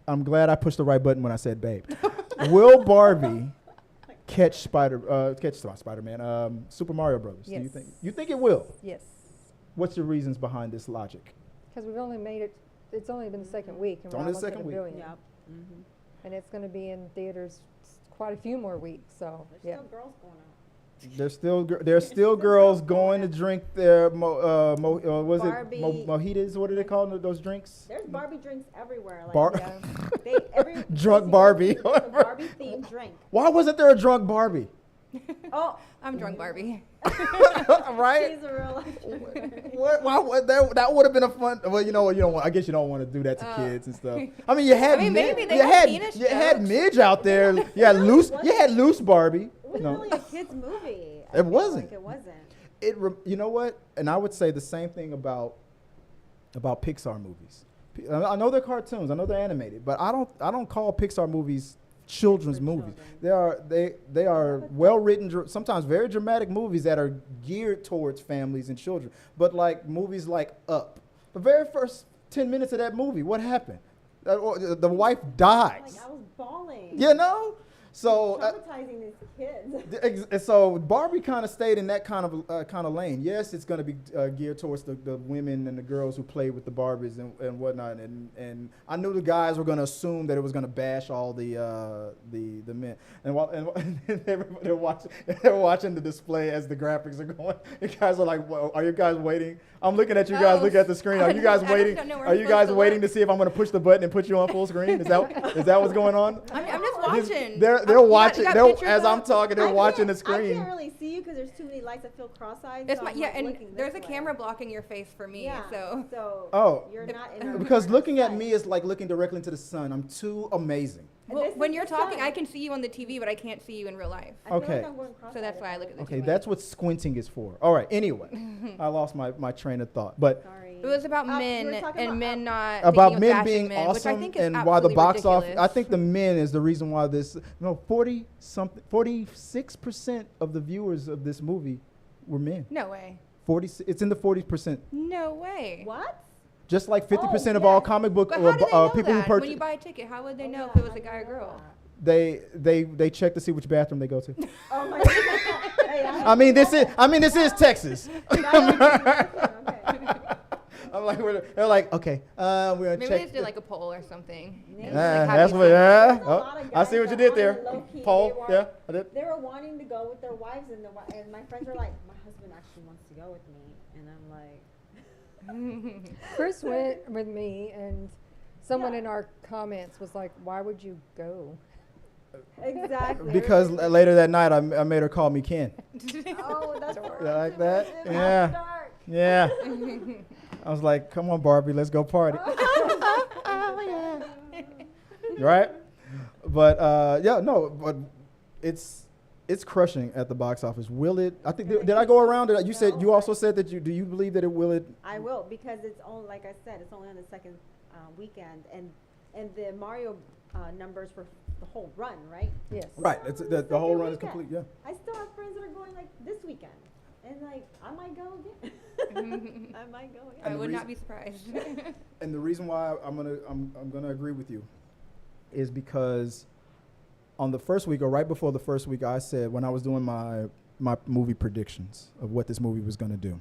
I'm glad I pushed the right button when I said babe. Will Barbie catch Spider-Man, Super Mario Brothers? Yes. Do you think it will? Yes. What's your reasons behind this logic? Because we've only made it, it's only been the second week. And It's we're only the almost at second a week. billion. Yep. Mm-hmm. And it's going to be in theaters quite a few more weeks. So, There's yeah. still girls going out. There's still girls going to drink their Barbie. mojitos? What are they called? Those drinks? There's Barbie drinks everywhere. Like Yeah. Drunk Barbie. It's a Barbie themed drink. Why wasn't there a drunk Barbie? Oh, I'm drunk Barbie. Right? she's a real life. What, that would have been a fun. Well, you know what? You don't. I guess you don't want to do that to kids and stuff. I mean, you had. maybe they you have penis you had jokes. Midge out there. You had loose. You had loose Barbie. It wasn't really a kids movie. I It feel wasn't. Like it wasn't. You know what? And I would say the same thing about Pixar movies. I know they're cartoons. I know they're animated, but I don't call Pixar movies children's For movies. children. They are well written, sometimes very dramatic movies that are geared towards families and children. But like movies like Up, the very first 10 minutes of that movie, what happened? The wife dies. Like I was bawling. You know. So traumatizing these kids. so Barbie kind of stayed in that kind of lane. Yes, it's going to be geared towards the women and the girls who play with the Barbies and whatnot. And I knew the guys were going to assume that it was going to bash all the men. And while they're watching the display as the graphics are going, the guys are like, well, "Are you guys waiting?" I'm looking at you guys. Look at the screen. Are you guys waiting? Are you guys waiting to see if I'm going to push the button and put you on full screen? Is that what's going on? I'm just watching. They're watching. got They're, pictures as I'm up? talking, they're watching the I screen. can't really see you because there's too many lights. I feel cross-eyed. It's so my, I'm, yeah, like, and looking there's a this way. camera blocking your face for me. Yeah. So Oh. You're not in our Because line of looking at sight. me is like looking directly into the sun. I'm too amazing. And well, this when is you're the talking, sun. I can see you on the TV, but I can't see you in real life. I feel Okay. Like I'm going So that's why I look at the Okay, TV. that's what squinting is for. All right. Anyway, I lost my train of thought, but Sorry. It was about we men were talking and about men not about thinking of men bashing being men, which I awesome think is and why the absolutely box office. ridiculous. I think the men is the reason why this. 46% of the viewers of this movie were men. No way. 40. It's in the 40%. No way. What? Just like 50% of yeah. all comic book But how do they know people who that? purchase. When you buy a ticket, how would they know yeah, if it was I a guy or didn't know girl? that. They check to see which bathroom they go to. Oh my god. Hey, I mean this is Texas. okay. I'm like they're like okay, we're gonna Maybe check. they just did like a poll or something. Yeah, It was, like, happy That's what. sex. Yeah. There's a lot of I see guys what you that did on there. the low key, Paul. they were- Yeah, I did. They were wanting to go with their wives, and and my friends were like, "My husband actually wants to go with me," and I'm like, Chris went with me, and someone Yeah. in our comments was like, "Why would you go?" "Exactly." Because later that night, I made her call me Ken. Oh, that's You like that? After Yeah. dark. Yeah. I was like, come on, Barbie, let's go party. Right? But but it's crushing at the box office. Will it? I think did I go around it? You said you also said that do you believe that it will it? I will because it's only like I said, it's only on the second weekend, and the Mario numbers for the whole run, right? Yes. Right. It's It's on the the whole second run is weekend. complete. Yeah. I still have friends that are going like this weekend, and like I might go again. I might go again. I And the would reason- not be surprised. And the reason why I'm gonna agree with you is because on the first week or right before the first week, I said when I was doing my movie predictions of what this movie was gonna do,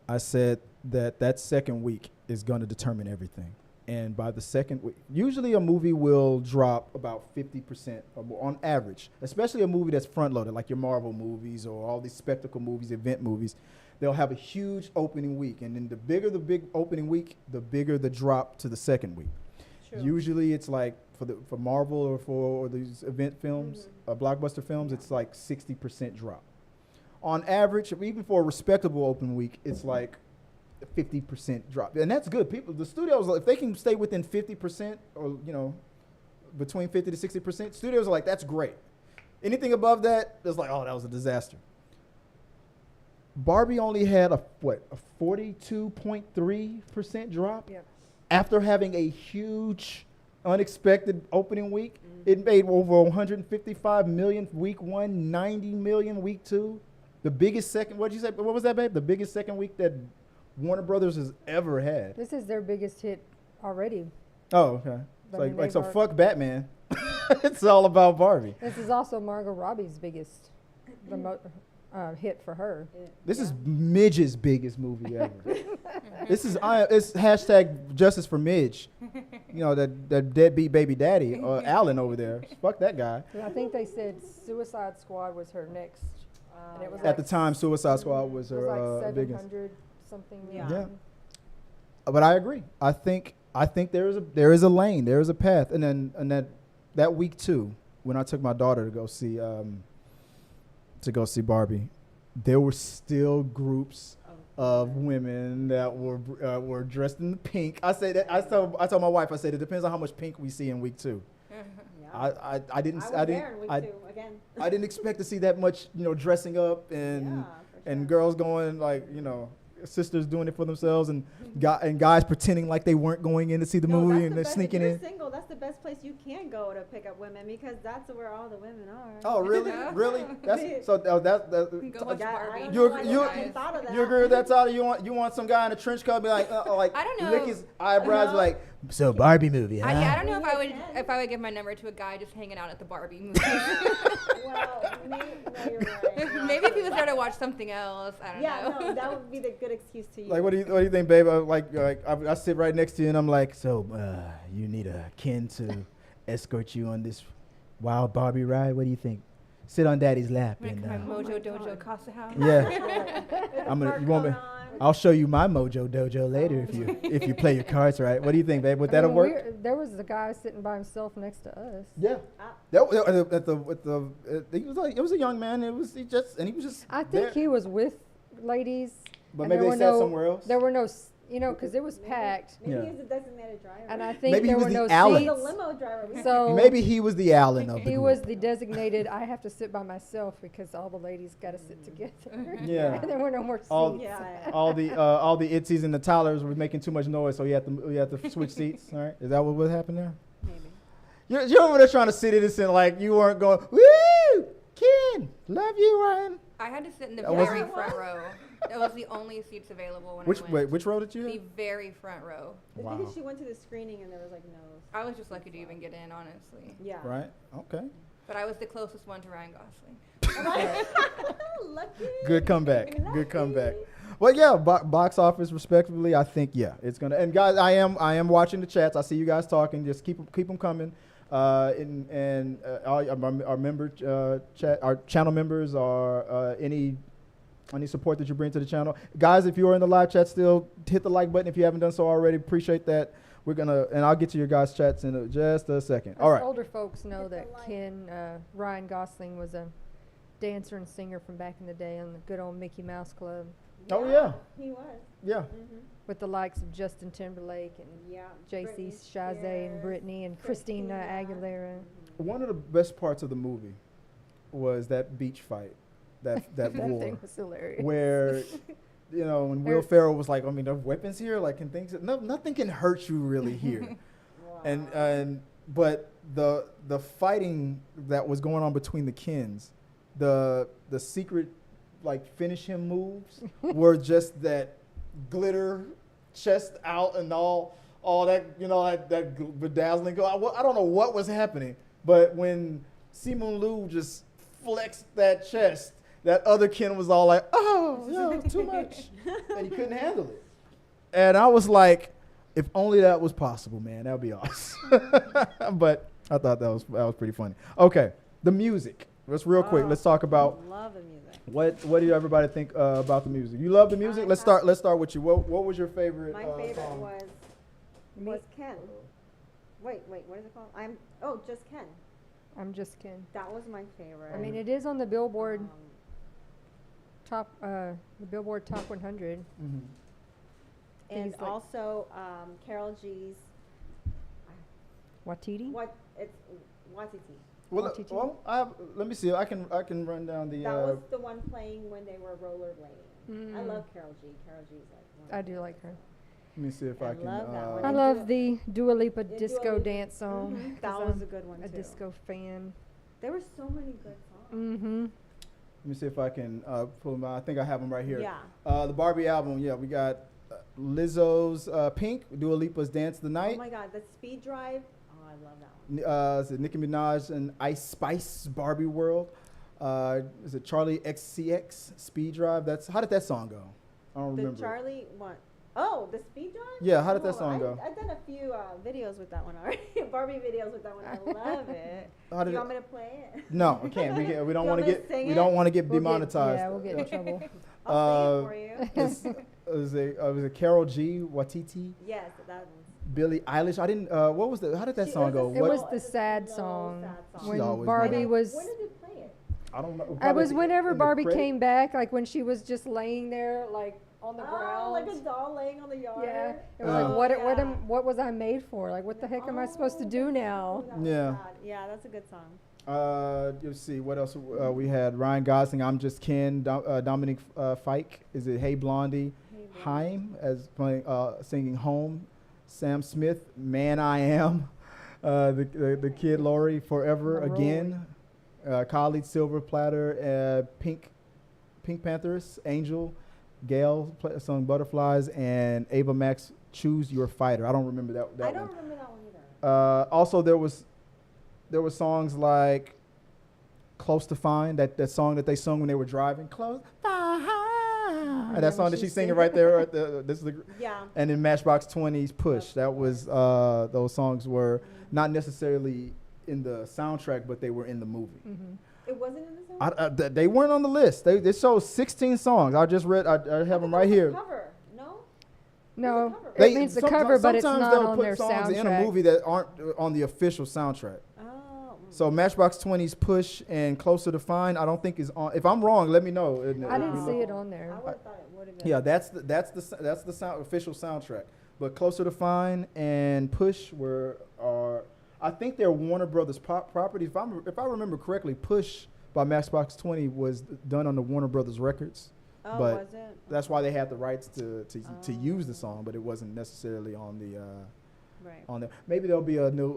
I said that second week is gonna determine everything. And by the second week, usually a movie will drop about 50% or more on average, especially a movie that's front loaded, like your Marvel movies or all these spectacle movies, event movies. They'll have a huge opening week. And then the bigger the big opening week, the bigger the drop to the second week. True. Usually it's like for Marvel or for these event films, blockbuster films, it's like 60% drop. On average, even for a respectable open week, it's like 50% drop. And that's good. The studios, if they can stay within 50% or, between 50 to 60%, studios are like, that's great. Anything above that, it's like, oh, that was a disaster. Barbie only had a 42.3% drop Yep. after having a huge unexpected opening week. It made over 155 million week 1, 90 million week 2. The biggest second, what was that, babe? The biggest second week that Warner Brothers has ever had. This is their biggest hit already. Oh, okay. I It's mean, like so they've fuck Batman. It's all about Barbie. This is also Margot Robbie's biggest hit for her. This is Midge's biggest movie ever. It's hashtag justice for Midge. That deadbeat baby daddy, Alan over there. Fuck that guy. I think they said Suicide Squad was her next. And it was At the time, Suicide Squad was it was her like biggest. 700 something. Yeah. Yeah. But I agree. I think there is a lane, there is a path, and then that week 2, when I took my daughter to go see to go see Barbie, there were still groups of women that were dressed in the pink. I say that I told my wife, I said it depends on how much pink we see in week 2. I didn't expect to see that much, dressing up and girls going like, sisters doing it for themselves and guys pretending like they weren't going in to see the movie and they're sneaking in. If you're single, that's the best place you can go to pick up women because that's where all the women are. Oh, really? Really? That's so. Go watch Barbie. You agree with that, Tyler? You want some guy in a trench coat be like I don't know. lick his eyebrows like so Barbie movie? Huh? I don't know if I would give my number to a guy just hanging out at the Barbie movie. Well, you're right. Maybe if he was there to watch something else, I don't know. Yeah, no, that would be the good excuse to use. Like, what do you think, babe? I sit right next to you and I'm like, so you need a Ken to escort you on this wild Barbie ride? What do you think? Sit on Daddy's lap and my Mojo Dojo Cossey house. Yeah. I'll show you my Mojo Dojo later if you play your cards right. What do you think, babe? Would that have worked? There was a guy sitting by himself next to us. Yeah. It was a young man. He was just. I think he was with ladies. But maybe they sat somewhere else. There were no, because it was packed. Maybe he was a designated driver. And I think maybe there he were was no the Allen. seats. He was a limo driver. So maybe he was the Allen of the He group. was the designated. I have to sit by myself because all the ladies got to sit together. Yeah. And there were no more seats. All the Itzies and the Tylers were making too much noise, so you had to switch seats. All right, is that what happened there? Maybe. You're over there trying to sit innocent, like you weren't going. Woo, Ken, love you, Ryan. I had to sit in the very front row. That was the only seats available when I went. Which row did you have? The very front row. Wow. Because she went to the screening and there was like no. I was just lucky to even get in, honestly. Yeah. Right. Okay. But I was the closest one to Ryan Gosling. Lucky. Good comeback. Good comeback. Well, yeah, box office, respectively, I think it's gonna. And guys, I am watching the chats. I see you guys talking. Just keep them coming. All our channel members are any support that you bring to the channel. Guys, if you are in the live chat still, hit the like button if you haven't done so already. Appreciate that. And I'll get to your guys' chats in just a second. All right. Older folks know that Ryan Gosling was a dancer and singer from back in the day on the good old Mickey Mouse Club. Oh, yeah. He was. Yeah. Mm-hmm. With the likes of Justin Timberlake and J.C. Chazé and Britney and Christina Aguilera. One of the best parts of the movie was that beach fight, that war. Thing was hilarious. Where, when Will Ferrell was like, there are weapons here, like, and things. Nothing can hurt you really here. Wow. But the fighting that was going on between the Kens, the secret, like, finish him moves were just that glitter, chest out, and all that, that bedazzling. I don't know what was happening, but when Simu Liu just flexed that chest, that other Ken was all like, oh, yeah, too much. And he couldn't handle it. And I was like, if only that was possible, man, that would be awesome. But I thought that was pretty funny. Okay, the music. Let's real quick. Let's talk about. Love the music. What do everybody think about the music? You love the music? Let's start with you. What was your favorite? My favorite song? was Ken. Wait, what is it called? Just Ken. I'm Just Ken. That was my favorite. I mean, it is on the Billboard Top 100. Mm-hmm. And also Karol G's. Watiti. It's Watiti. Well, let me see. I can run down the. That was the one playing when they were rollerblading. I love Karol G. Karol G is like. I do like her. Let me see if I can. Love that one. I love the Dua Lipa disco dance song. Mm-hmm. That was a good one too. A disco fan. There were so many good songs. Mm-hmm. Let me see if I can pull them out. I think I have them right here. Yeah. The Barbie album. Yeah, we got Lizzo's Pink, Dua Lipa's Dance the Night. Oh my God, the Speed Drive. Oh, I love that one. Is it Nicki Minaj and Ice Spice Barbie World? Is it Charlie XCX Speed Drive? How did that song go? I don't remember. The Charlie one. Oh, the Speed Drive? Yeah, how did that song go? I've done a few videos with that one already. Barbie videos with that one. I love it. Do you want me to play it? No, I can't. We don't want to get demonetized. We'll get in trouble. I'll sing it for you. Was it Karol G, Watiti? Yes, that one. Billie Eilish. I didn't. What was the? How did that song go? It was the sad song. Sad song. When always Barbie did. was. When did you play it? I don't know. It probably was whenever in the Barbie credit. came back, like when she was just laying there, like on the ground. like a doll laying on the yard. Yeah, it was Oh, like, what was I made for? Like, what the heck am I supposed to do now? Yeah. Yeah, that's a good song. Let's see what else we had. Ryan Gosling, I'm Just Ken. Dominic Fike, is it Hey Blondie? Haim as playing singing Home. Sam Smith, Man I Am. The Kid Laurie, Forever Again. Khalid Silver Platter, Pink Panthers, Angel. Gail sung Butterflies, and Ava Max, Choose Your Fighter. I don't remember that I one. don't remember that one either. Also, there were songs like Close to Fine, that song that they sung when they were driving. Close Fine. That song that she's singing right there. This is Yeah. And then Matchbox 20's Push. That was those songs were not necessarily in the soundtrack, but they were in the movie. Mm-hmm. It wasn't in the song? They weren't on the list. They showed 16 songs. I just read. I have them right here. Cover. No? No, They- it means the cover, but it's sometimes not they'll on put their songs soundtrack. in a movie that aren't on the official soundtrack. Oh. So Matchbox 20's Push and Closer to Fine, I don't think is on. If I'm wrong, let me know. I didn't see it on there. I would have thought it would have been. Yeah, that's the official soundtrack. But Closer to Fine and Push are I think they're Warner Brothers properties. If I remember correctly, Push by Matchbox 20 was done on the Warner Brothers records. Oh, but was it? That's why they had the rights to use the song, but it wasn't necessarily on the Right. on there. Maybe there'll be a new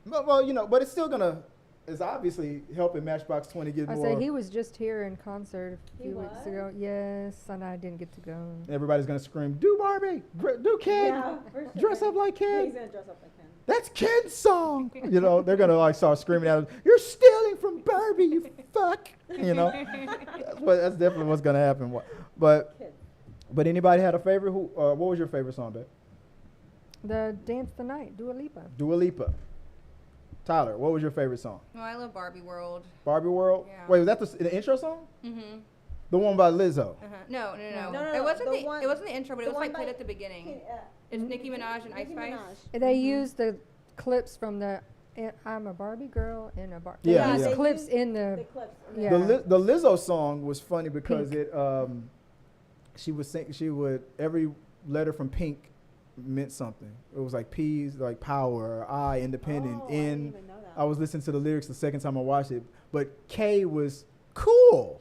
but it's still gonna. It's obviously helping Matchbox 20 get I more. say he was just here in concert a He few weeks was? ago. Yes, and I didn't get to go. Everybody's gonna scream, "Do Barbie, do Ken, Yeah, for sure. dress up like Ken." He's going to dress up like Ken. That's Ken's song. They're gonna like start screaming at him, "You're stealing from Barbie, you fuck!" That's definitely what's gonna happen. But anybody had a favorite? What was your favorite song, babe? The Dance the Night, Dua Lipa. Dua Lipa. Tyler, what was your favorite song? Oh, I love Barbie World. Barbie World. Yeah. Wait, was that the intro song? Mm-hmm. The one by Lizzo. No. No, It wasn't the the one- it wasn't the intro, but the it was one like by- played at the beginning. It's Nicki Minaj and Ice Nicki Spice. Minaj. They used the clips from the I'm a Barbie girl in a bar. Yeah, They yeah. used They clips used in The the. clips. Yeah. The Lizzo song was funny because Pink. she would sing. Every letter from Pink meant something. It was like P's like power, I independent, Oh, I didn't N. even know that. I was listening to the lyrics the second time I watched it, but K was cool.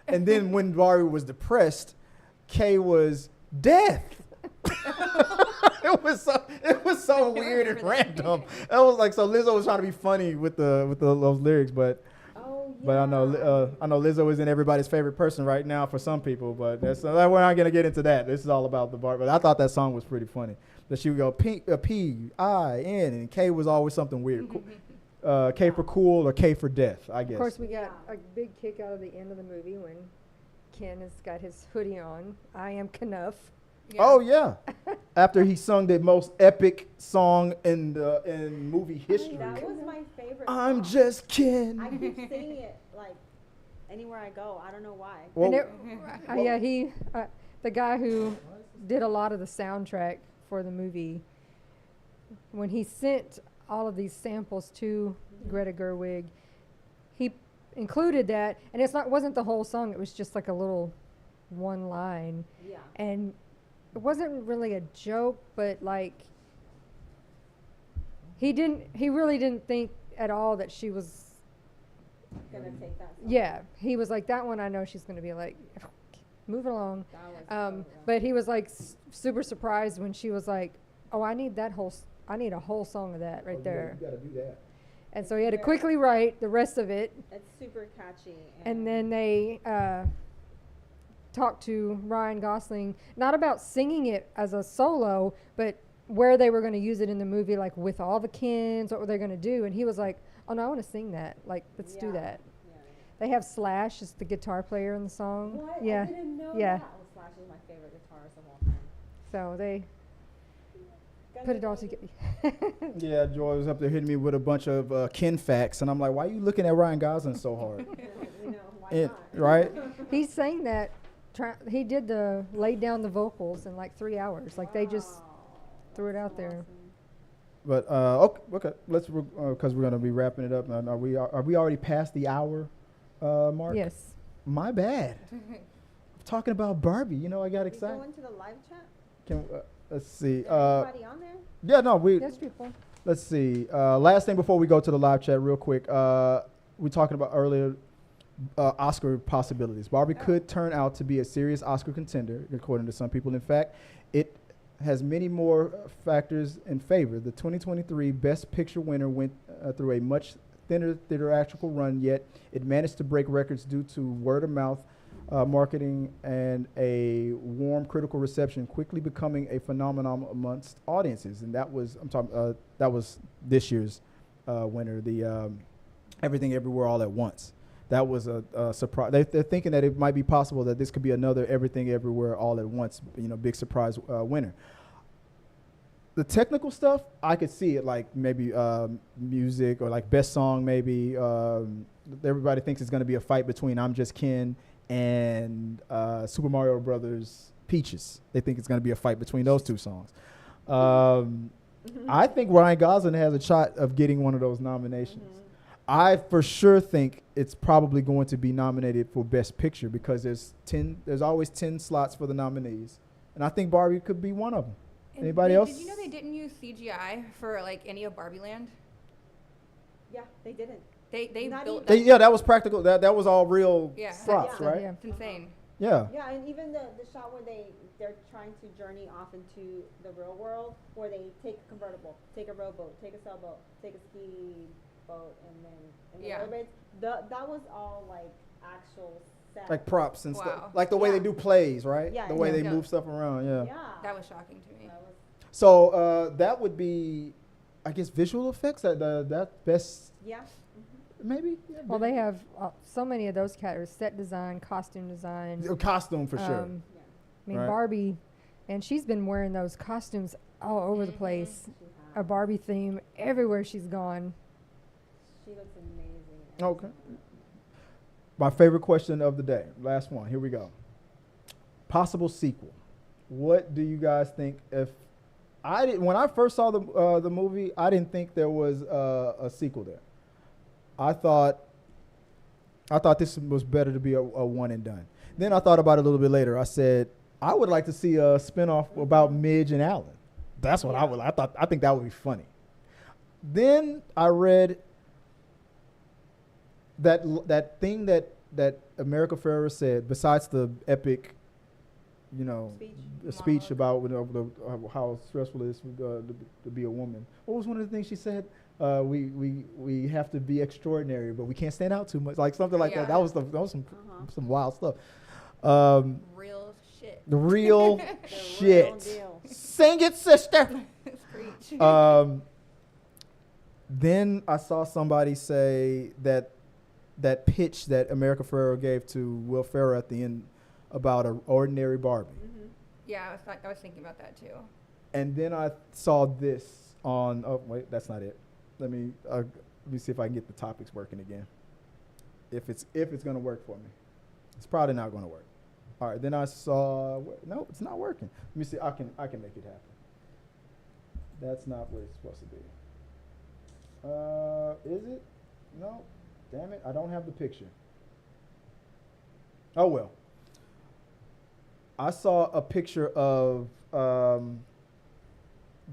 And then when Barbie was depressed, K was death. It was so weird and random. It was like, so Lizzo was trying to be funny with those lyrics, but I know Lizzo isn't everybody's favorite person right now for some people, but we're not gonna get into that. This is all about the Barbie. But I thought that song was pretty funny. That she would go P I N and K was always something weird. K for cool or K for death, I guess. Of course, we got a big kick out of the end of the movie when Ken has got his hoodie on. I am Knuff. Yeah. Oh yeah. After he sung the most epic song in movie history. That was my favorite. I'm song. just Ken. I keep singing it like anywhere I go. I don't know why. Well, And the guy who did a lot of the soundtrack for the movie, when he sent all of these samples to Greta Gerwig, he included that, and wasn't the whole song. It was just like a little one line, Yeah. and it wasn't really a joke, but like he really didn't think at all that she was. Gonna take that. Song. Yeah, he was like, that one I know she's gonna be like, move along. That was so good. But he was like super surprised when she was like, "Oh, I need a whole song of that right there." You gotta do that. And so he had to quickly write the rest of it, It's super catchy. and then they talked to Ryan Gosling not about singing it as a solo, but where they were going to use it in the movie, like with all the Kens, what were they going to do? And he was like, "Oh no, I want to sing that. Like, let's do Yeah. that." Yeah. They have Slash as the guitar player in the song. What? Yeah, I didn't know yeah. that. Oh, Slash is my favorite guitarist of all time. So they Guns put N' it all Roses. together. Yeah, Joy was up there hitting me with a bunch of Ken facts, and I'm like, why are you looking at Ryan Gosling so hard? You know, why It, not? right? He sang that. He laid down the vocals in like 3 hours. Like they just Wow. threw it out That's there. awesome. But okay. Let's because we're gonna be wrapping it up. Now, are we already past the hour? Mark? Yes. My bad. Talking about Barbie, I got We excited. go into the live chat. Let's see. Is everybody on there? Yeah, no, Yes, people. let's see. Last thing before we go to the live chat, real quick. We talking about earlier Oscar possibilities. Barbie could turn out to be a serious Oscar contender, according to some people. In fact, it has many more factors in favor. The 2023 Best Picture winner went through a much thinner theatrical run, yet it managed to break records due to word of mouth marketing and a warm critical reception, quickly becoming a phenomenon amongst audiences. And that was that was this year's winner, the Everything Everywhere All at Once. That was a surprise. They're thinking that it might be possible that this could be another Everything Everywhere All at Once, big surprise winner. The technical stuff, I could see it, like maybe music or like best song maybe. Everybody thinks it's going to be a fight between I'm Just Ken and Super Mario Brothers Peaches. They think it's going to be a fight between those two songs. I think Ryan Gosling has a shot of getting one of those nominations. I for sure think it's probably going to be nominated for Best Picture because there's always 10 slots for the nominees. And I think Barbie could be one of them. And Anybody else? Did you know they didn't use CGI for like any of Barbie Land? Yeah, they didn't. They Not built even- that. That was practical. That was all real Yeah. props, Yeah. right? Yeah. It's insane. Yeah. Yeah, and even the shot where they're trying to journey off into the real world, where they take a convertible, take a rowboat, take a sailboat, take a ski boat, and then Yeah. that was all like actual set. Like props and Wow. stuff. Like the way they Yeah. do plays, right? Yeah, The way they yeah. move stuff around, yeah. Yeah. That was shocking to me. That was, So that would be, I guess, visual effects. That best, yeah. maybe. Yeah, Well, they have so many of those categories: set design, costume design. costume for sure. Yeah. I mean, Right. Barbie, and she's been wearing those costumes all over the place. She A had. Barbie theme everywhere she's gone. She looks amazing. Okay. My favorite question of the day. Last one. Here we go. Possible sequel. What do you guys think? When I first saw the movie, I didn't think there was a sequel there. I thought this was better to be a one and done. Then I thought about it a little bit later. I said I would like to see a spinoff about Midge and Alan. That's what I would. I think that would be funny. Then I read that thing that America Ferrera said. Besides the epic, speech about how stressful it is to be a woman. What was one of the things she said? We have to be extraordinary, but we can't stand out too much. Like something like that. Yeah. That was some wild stuff. Real shit. The real The shit. real deal. Sing it, sister. Preach. Then I saw somebody say that pitch that America Ferrera gave to Will Ferrell at the end about an ordinary Barbie. Mm-hmm. Yeah, I was thinking about that too. And then I saw this on. Oh wait, that's not it. Let me see if I can get the topics working again. If it's gonna work for me, it's probably not gonna work. All right. Then I saw. No, it's not working. Let me see. I can make it happen. That's not what it's supposed to be. Is it? No. Damn it! I don't have the picture. Oh well. I saw a picture of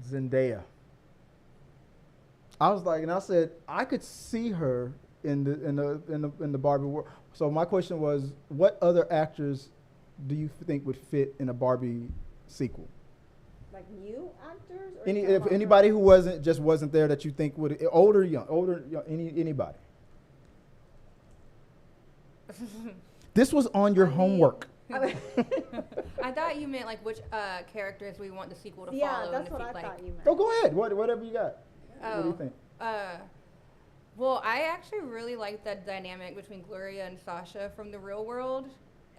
Zendaya. I was like, and I said I could see her in the Barbie world. So my question was, what other actors do you think would fit in a Barbie sequel? Like new actors? Or If anybody who wasn't there that you think would older, young, anybody. This was on your homework. I thought you meant like which characters we want the sequel to Yeah, follow. that's and what if I you'd thought you meant. Oh, go ahead. Whatever you got. What do you think? Well, I actually really liked that dynamic between Gloria and Sasha from the real world.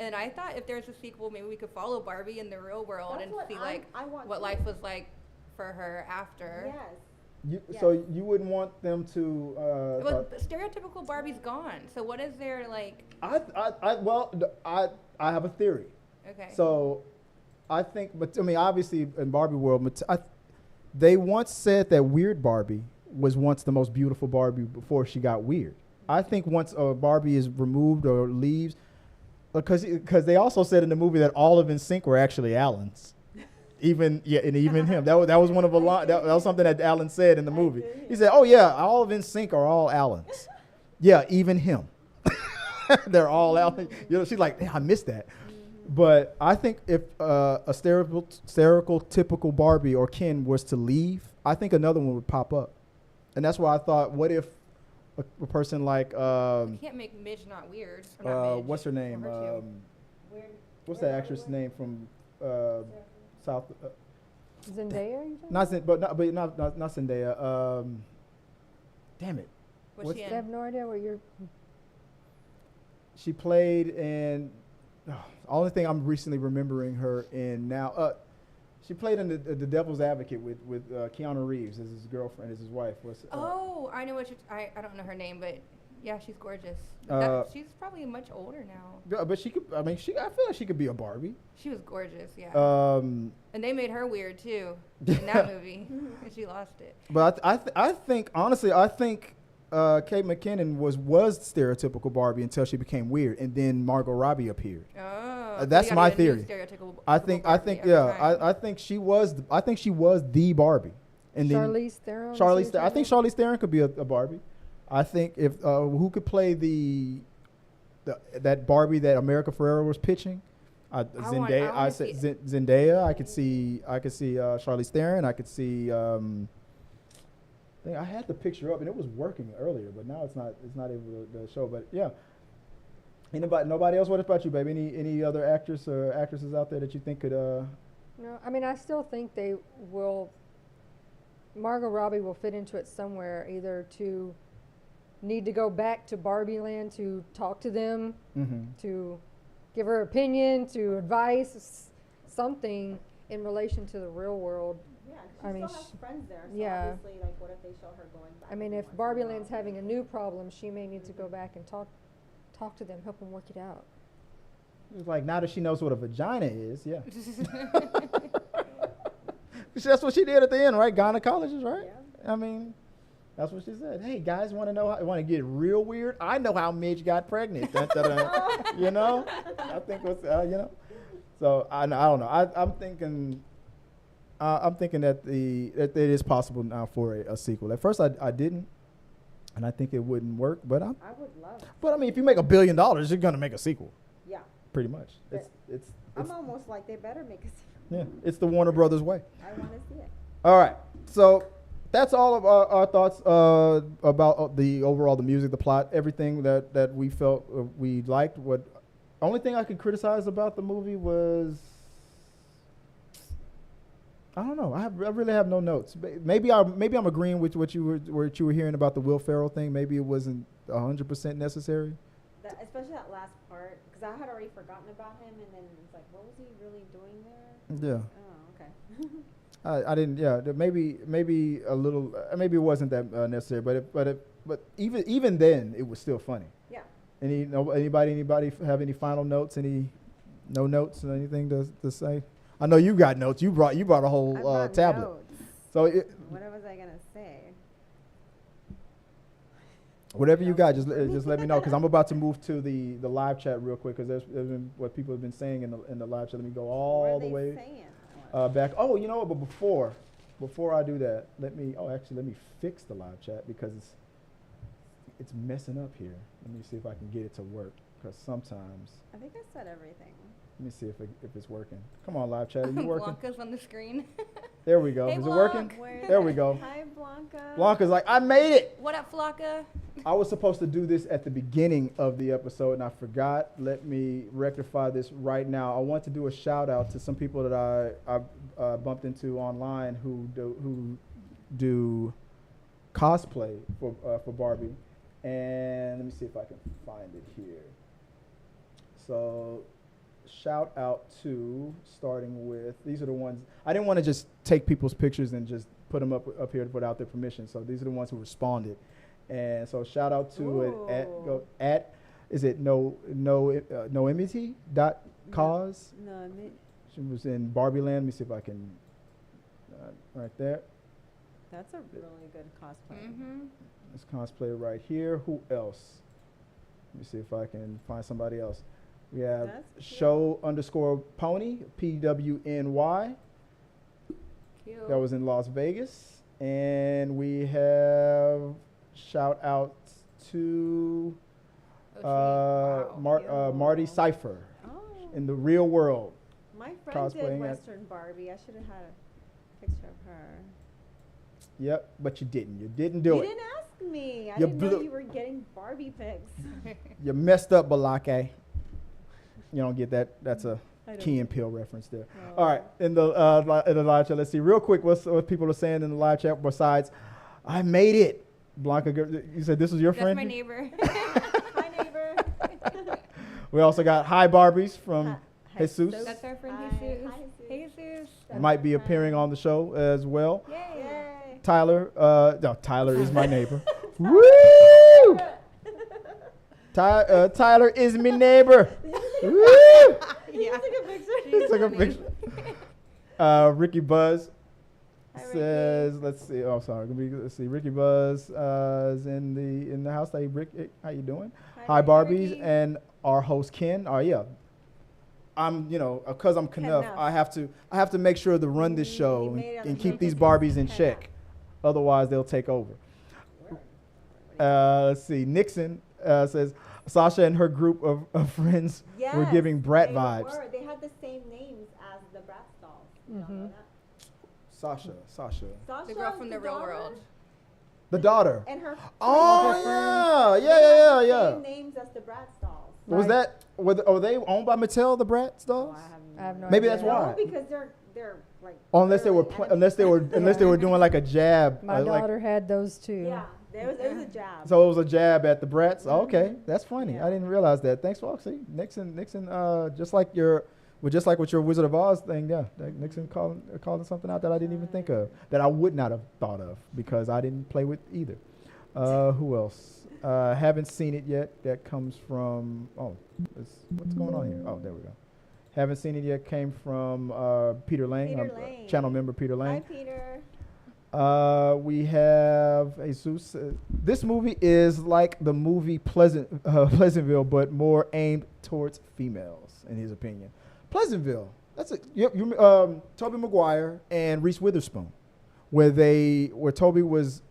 And I thought if there's a sequel, maybe we could follow Barbie in the real world That's and what see I want what too. life was like for her after. Yes. Yes. So you wouldn't want them to. Well, stereotypical Barbie's gone. So what is there like? I have a theory. Okay. So, I think, but I mean, obviously, in Barbie world, they once said that Weird Barbie was once the most beautiful Barbie before she got weird. I think once Barbie is removed or leaves, because they also said in the movie that all of NSYNC were actually Allens. And even him. That was one of a line. That was something that Alan said in the movie. He said, "Oh yeah, all of NSYNC are all Allens." Yeah, even him. They're all Allens. She's like, I missed that. But I think if a stereotypical Barbie or Ken was to leave, I think another one would pop up. And that's why I thought, what if a person like You can't make Midge not weird. Or not Midge, what's her name? or her too. What's that actress' name from South? Zendaya, you think? Not Zendaya. Damn it. What's she I in? have no idea what you're. She played in. Only thing I'm recently remembering her in now. She played in the Devil's Advocate with Keanu Reeves as his girlfriend, as his wife. Oh, I know what I don't know her name, but yeah, she's gorgeous. She's probably much older now. But she could. I mean, I feel like she could be a Barbie. She was gorgeous, yeah. And they made her weird too in that movie, and she lost it. But I think honestly, Kate McKinnon was stereotypical Barbie until she became weird, and then Margot Robbie appeared. Oh, that's my theory. I think she was the Barbie. And Charlize Theron. I think Charlize Theron could be a Barbie. I think if who could play that Barbie that America Ferrera was pitching, Zendaya. I said Zendaya. I could see Charlize Theron. I could see. I had the picture up and it was working earlier, but now it's not able to show. But yeah, nobody else. What about you, baby? Any other actors or actresses out there that you think could? No, I mean I still think they will. Margot Robbie will fit into it somewhere, either to need to go back to Barbie Land to talk to them, to give her opinion, to advice, something in relation to the real world. Yeah, she still has friends there, so yeah. obviously, like, what if they show her going back? I mean, if Barbie Land's having a new problem, she may need to go back and talk to them, help them work it out. It's like, now that she knows what a vagina is, yeah. That's what she did at the end, right? Gynecologist, right? Yeah. I mean, that's what she said. Hey, guys, want to get real weird? I know how Midge got pregnant. You know? I think it was, you know? So, I don't know. I'm thinking that it is possible now for a sequel. At first, I didn't, and I think it wouldn't work. But I would love. But I mean, if you make $1 billion, you're gonna make a sequel. Yeah. Pretty much. It's I'm almost like they better make a sequel. Yeah, it's the Warner Brothers way. I want to see it. All right, so that's all of our thoughts about the music, the plot, everything that we felt we liked. Only thing I could criticize about the movie was, I don't know. I really have no notes. Maybe I'm agreeing with what you were hearing about the Will Ferrell thing. Maybe it wasn't 100% necessary. Especially that last part, because I had already forgotten about him, and then it's like, what was he really doing there? Yeah. Oh, okay. I didn't. Yeah. Maybe a little. Maybe it wasn't that necessary. But even then, it was still funny. Yeah. Anybody have any final notes? No notes or anything to say? I know you got notes. You brought a whole tablet. Notes. So what was I gonna say? Whatever you got, just let me know, because I'm about to move to the live chat real quick, because there's been what people have been saying in the live chat. Let me go all the way back. Oh, you know what? But before I do that, let me fix the live chat, because it's messing up here. Let me see if I can get it to work, because sometimes. I think I said everything. Let me see if it's working. Come on, live chat. Are you working? Blanca's on the screen. There we go. Hey, Is Blanc. it working? There we go. Hi, Blanca. Blanca's like, I made it. What up, Flocka? I was supposed to do this at the beginning of the episode, and I forgot. Let me rectify this right now. I want to do a shout out to some people that I bumped into online who do cosplay for Barbie, and let me see if I can find it here. So, shout out to, starting with, these are the ones. I didn't want to just take people's pictures and just put them up here without their permission. So these are the ones who responded. And so shout out to it at is it noemity.cause? No, she was in Barbie Land. Let me see if I can, right there. That's a really good cosplay. Mm-hmm. This cosplay right here. Who else? me see if I can find somebody else. We have That's cute. show_pony, PWNY. Cute. That was in Las Vegas. And we have shout out to Wow. Marty Cypher Oh, in the real world. my friend cosplaying did as- Western Barbie. I should have had a picture of her. Yep, but you didn't. You didn't do You it. didn't ask me. I You didn't know blew- you were getting Barbie pics. You messed up, Balake. You don't get that. That's a I don't Key get and Peele reference there. Oh. All right, in the live chat, let's see real quick what people are saying in the live chat. Besides, I made it. Blanca, you said this was your That's friend. my neighbor. Hi, neighbor. We also got Hi Barbies from Hi, Jesus. That's our friend Hi. Jesus. Hi, Jesus. Jesus. Might be appearing on the show as well. Yay. Yay. Tyler, no, Tyler is my neighbor. Woo! Tyler is my neighbor. Woo! You took a picture. She's Took a funny. picture. Ricky Buzz Hi, Ricky. says, let's see. Oh, sorry. Let's see. Ricky Buzz is in the house. Hey, Rick, how you doing? Hi, Barbies, Ricky. and our host Ken. Oh yeah. I'm, because I'm Knuff, Knuff. I have to make sure to run this You show made it on and the keep show these because Barbies in Knuff. check. Otherwise, they'll take over. Let's see. Nixon says Sasha and her group of friends were Yes, giving Brat they vibes. were. They had the same names as the Bratz dolls. You don't know Mhm. that? Sasha. Sasha, The girl from the real daughter, world. The daughter. and her. Oh, friends. yeah. They had the Yeah. Same names as the Bratz dolls. Was Right. that, are they owned by Mattel, the Bratz dolls? I have no Maybe idea. that's why. No, because they're like. Unless they were, literally unless they were doing like a jab. My like, daughter had those too. Yeah, it was a jab. so it was a jab at the Bratz. Oh, okay, that's funny. Yeah. I didn't realize that. Thanks, Foxy. Nixon, just like with your Wizard of Oz thing, yeah. Nixon called something out that I didn't even think of, that I would not have thought of because I didn't play with either. Who else? Haven't seen it yet. That comes from. What's going on here? Oh, there we go. Haven't seen it yet. Came from Peter Lang, Peter our Lang. channel member Peter Hi, Lang. Peter. We have Jesus. This movie is like the movie Pleasantville, but more aimed towards females, in his opinion. Pleasantville. That's it. Tobey Maguire and Reese Witherspoon, where Tobey was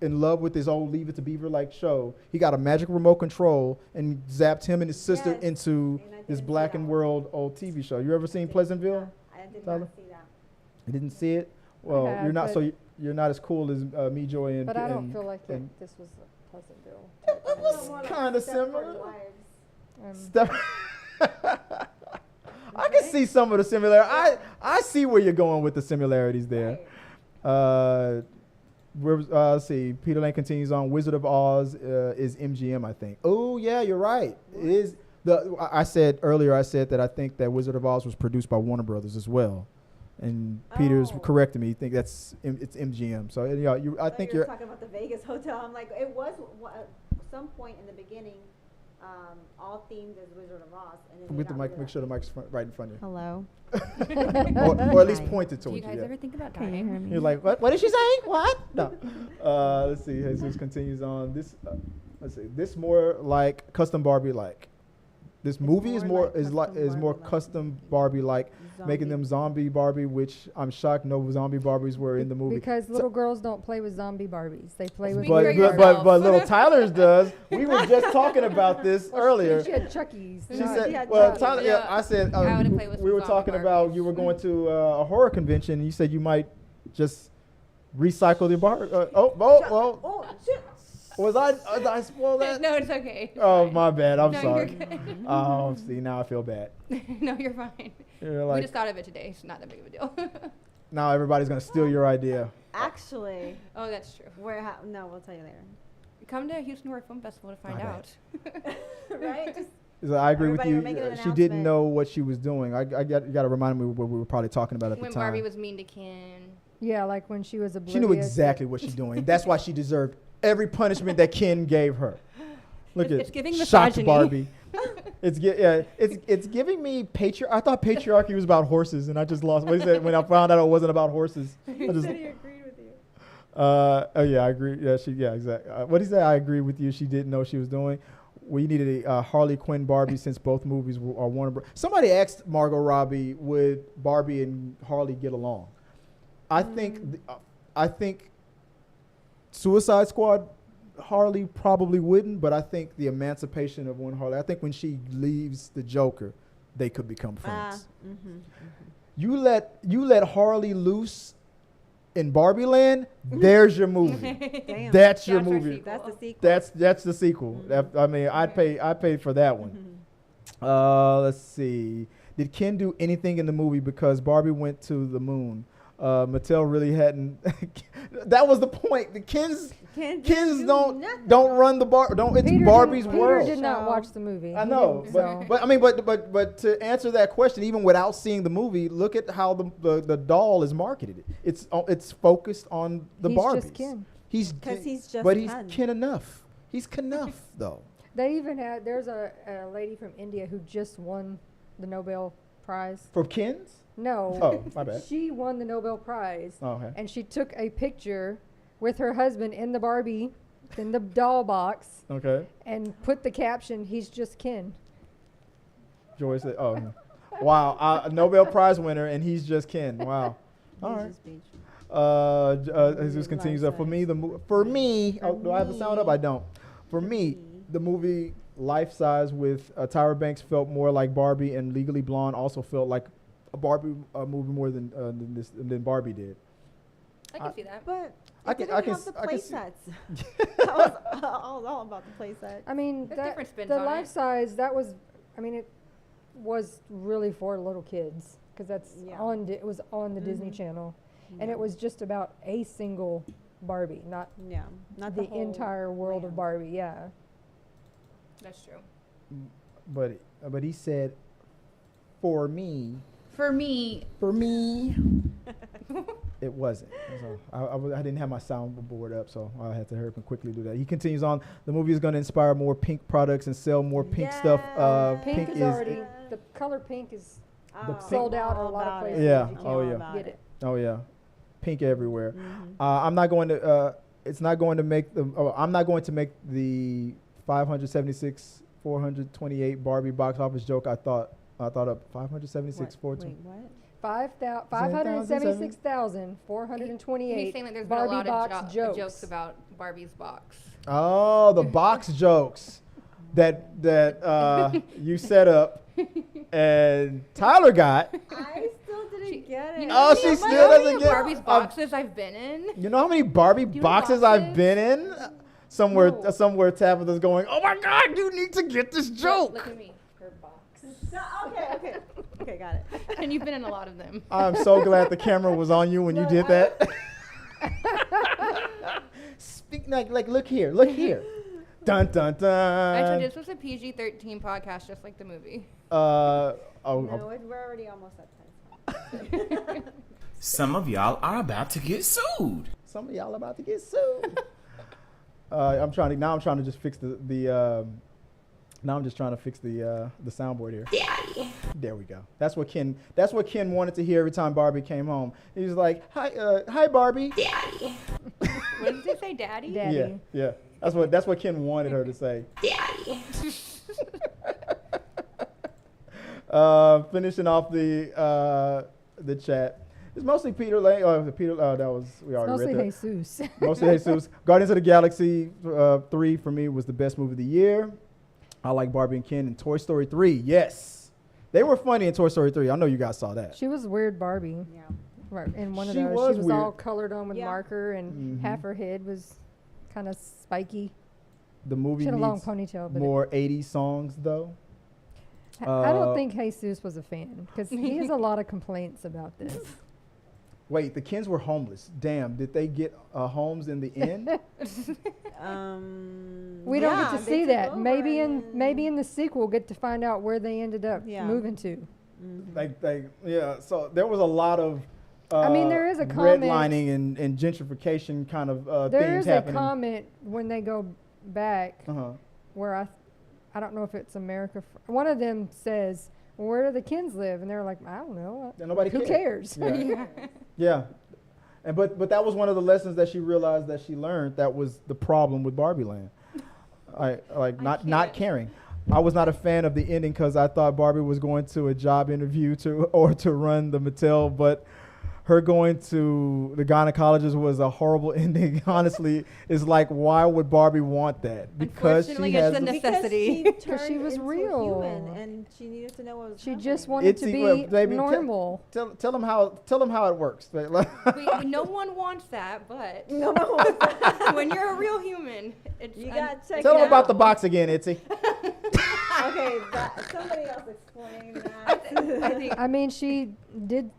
in love with his old Leave It to Beaver-like show. He got a magic remote control and zapped him and his sister Yes. into And I this didn't Black see and that World old TV show. You ever seen Pleasantville? I did Tyler? not see that. You didn't see it? Well, have, you're not. but- So you're not as cool as me, Joy, and. But I don't and- feel like and this was a Pleasantville. It was More like kind of Stepford similar. Wives. Steph- I can see some of the similarity. I see where you're going with the similarities there. Right. Let's see. Peter Lane continues on. Wizard of Oz is MGM, I think. Oh yeah, you're right. It is. I said earlier. I said that I think that Wizard of Oz was produced by Warner Brothers as well, and Peter's Oh. correcting me. He think it's MGM. So I think you're you're. talking about the Vegas hotel. I'm like, it was some point in the beginning, all themed as Wizard of Oz, and then they With the got mic, rid of make that. sure the mic's right in front of you. Hello. or at least Hi. point it Do towards you guys you. ever think about Can you dying? hear me? You're like, what did she say? What? No. Let's see. Jesus continues on. This more like custom Barbie like. This movie is more custom Barbie like, making them zombie Barbie, which I'm shocked no zombie Barbies were in the movie. Because little girls don't play with zombie Barbies. They play with. Speak for but yourself. little Tyler's does. We were just talking about this earlier. She had Chucky's. She No, said, she had well, Chucky. Tyler, Yeah. I said, I would've played with we some were talking zombie about Barbies. you were going to a horror convention, and you said you might just recycle the bar. Oh, shit. Was I spoil that? No, it's okay. It's Oh, fine. my bad. I'm No, sorry. you're good. Oh, see, now I feel bad. No, you're fine. You're We like, just thought of it today. It's not that big of a deal. now everybody's going to steal your idea. Actually, Oh, that's true. no, we'll tell you later. Come to Houston Horror Film Festival to find My bad. out. Right? Just So I agree with Everybody you. were making an She didn't announcement. know what she was doing. I got to remind me what we were probably talking about at When the time. Barbie was mean to Ken. Yeah, like when she was oblivious. She knew exactly what she's doing. That's why she deserved every punishment that Ken gave her. Look It's at giving shocked misogyny. Barbie. It's giving me I thought patriarchy was about horses, and I just lost. What he said when I found out it wasn't about horses. I just, he agreed with you. oh yeah, I agree. Yeah, exactly. What he said, I agree with you. She didn't know what she was doing. we needed a Harley Quinn Barbie since both movies are Warner Bros. Somebody asked Margot Robbie, would Barbie and Harley get along? I think Suicide Squad Harley probably wouldn't, but I think the emancipation of one Harley, I think when she leaves the Joker, they could become friends. You let Harley loose in Barbie Land, there's your movie. Damn. That's your movie. That's the sequel. That's the sequel. I mean, I'd pay for that one. Let's see. Did Ken do anything in the movie because Barbie went to the moon? Mattel really hadn't. That was the point. The Kens don't run the bar. It's Barbie's world. Peter did not watch the movie. I know, but I mean, but to answer that question, even without seeing the movie, look at how the doll is marketed. It's focused on the Barbies. He's just Ken. He's just but he's Ken enough. He's Knuff though. They even had. There's a lady from India who just won the Nobel Prize. For Kens? No. Oh, my bad. She won the Nobel Prize. Oh, okay. And she took a picture with her husband in the Barbie, in the doll box. Okay. And put the caption, "He's just Ken." Joy said, "Oh, no. Wow, a Nobel Prize winner, and he's just Ken. Wow." All right. Jesus continues up. Do I have the sound up? I don't. For me, the movie Life Size with Tyra Banks felt more like Barbie, and Legally Blonde also felt like a Barbie movie more than Barbie did. I can see that. But I didn't can have the I play can see- sets. I was all about the play set. I mean, There's different spins the on life it. size, it was really for little kids because it was on the Disney Channel, and it was just about a single Barbie, not not the whole entire world of land. Barbie. Yeah. That's true. But he said, for me, it wasn't. So I didn't have my soundboard up, so I had to hurry up and quickly do that. He continues on. The movie is going to inspire more pink products and sell more pink stuff. Pink is already the color pink is sold out in a lot of places. Yeah. You Oh, can't yeah. Get it. Oh yeah, pink everywhere. I'm not going to. It's not going to make the. I'm not going to make the 576 428 Barbie box office joke. I thought up 576 Wait, what? 576,428 He's saying that there's Barbie been a lot box of jokes about Barbie's box. Oh, the box jokes that you set up and Tyler got. I still didn't get it. You know Oh, she still doesn't get Barbie's boxes I've been in. You know how many Barbie know boxes I've boxes? been in? Somewhere Tabitha's going, oh my God, you need to get this joke. Look at me. Her box. Okay, got it. And you've been in a lot of them. I'm so glad the camera was on you when you did that. Speak like look here. Dun dun dun. Actually, this was a PG-13 podcast, just like the movie. No, we're already almost at 10. Some of y'all are about to get sued. Some of y'all about to get sued. I'm trying to just fix Now I'm just trying to fix the soundboard here. Daddy. There we go. That's what Ken wanted to hear every time Barbie came home. He was like, "Hi, Barbie." Daddy. What did they say, Daddy? Daddy. Yeah. That's what Ken wanted her to say. Daddy. Finishing off the chat. It's mostly Peter Lane. We already read that. Mostly Jesus. Mostly Jesus. Guardians of the Galaxy 3 for me was the best movie of the year. I like Barbie and Ken and Toy Story 3. Yes. They were funny in Toy Story 3. I know you guys saw that. She was weird Barbie. Yeah. Right. In one of She those, was she was weird. all colored on with marker, and half her head was kind of spiky. The movie She had a long needs ponytail. But more 80s songs, though. I don't think Jesus was a fan because he has a lot of complaints about this. Wait, the Kens were homeless. Damn, did they get homes in the end? We don't get to they see took that. over Maybe and in the sequel, we'll get to find out where they ended up moving to. So there was a lot of I mean, there is a comment. redlining and gentrification kind of There things is a happening. comment when they go back where I don't know if it's America. One of them says, well, "Where do the Kens live?" And they're like, "I don't know. And nobody Who cares?" Yeah. Yeah. And but that was one of the lessons that she realized that she learned. That was the problem with Barbie Land. like not can't. caring. I was not a fan of the ending because I thought Barbie was going to a job interview to run the Mattel, but her going to the gynecologist was a horrible ending. Honestly, it's like, why would Barbie want that? Because Unfortunately, she has it's a the- necessity. Because she turned was into a real. human, and she needed to know what was She happening. just wanted to be baby, normal. Tell them how it works. No one wants that, but No one wants that. when you're a real human, it's You got checked Tell them out. about the box again, Itzy. Okay, somebody else explain that. I think I mean, she did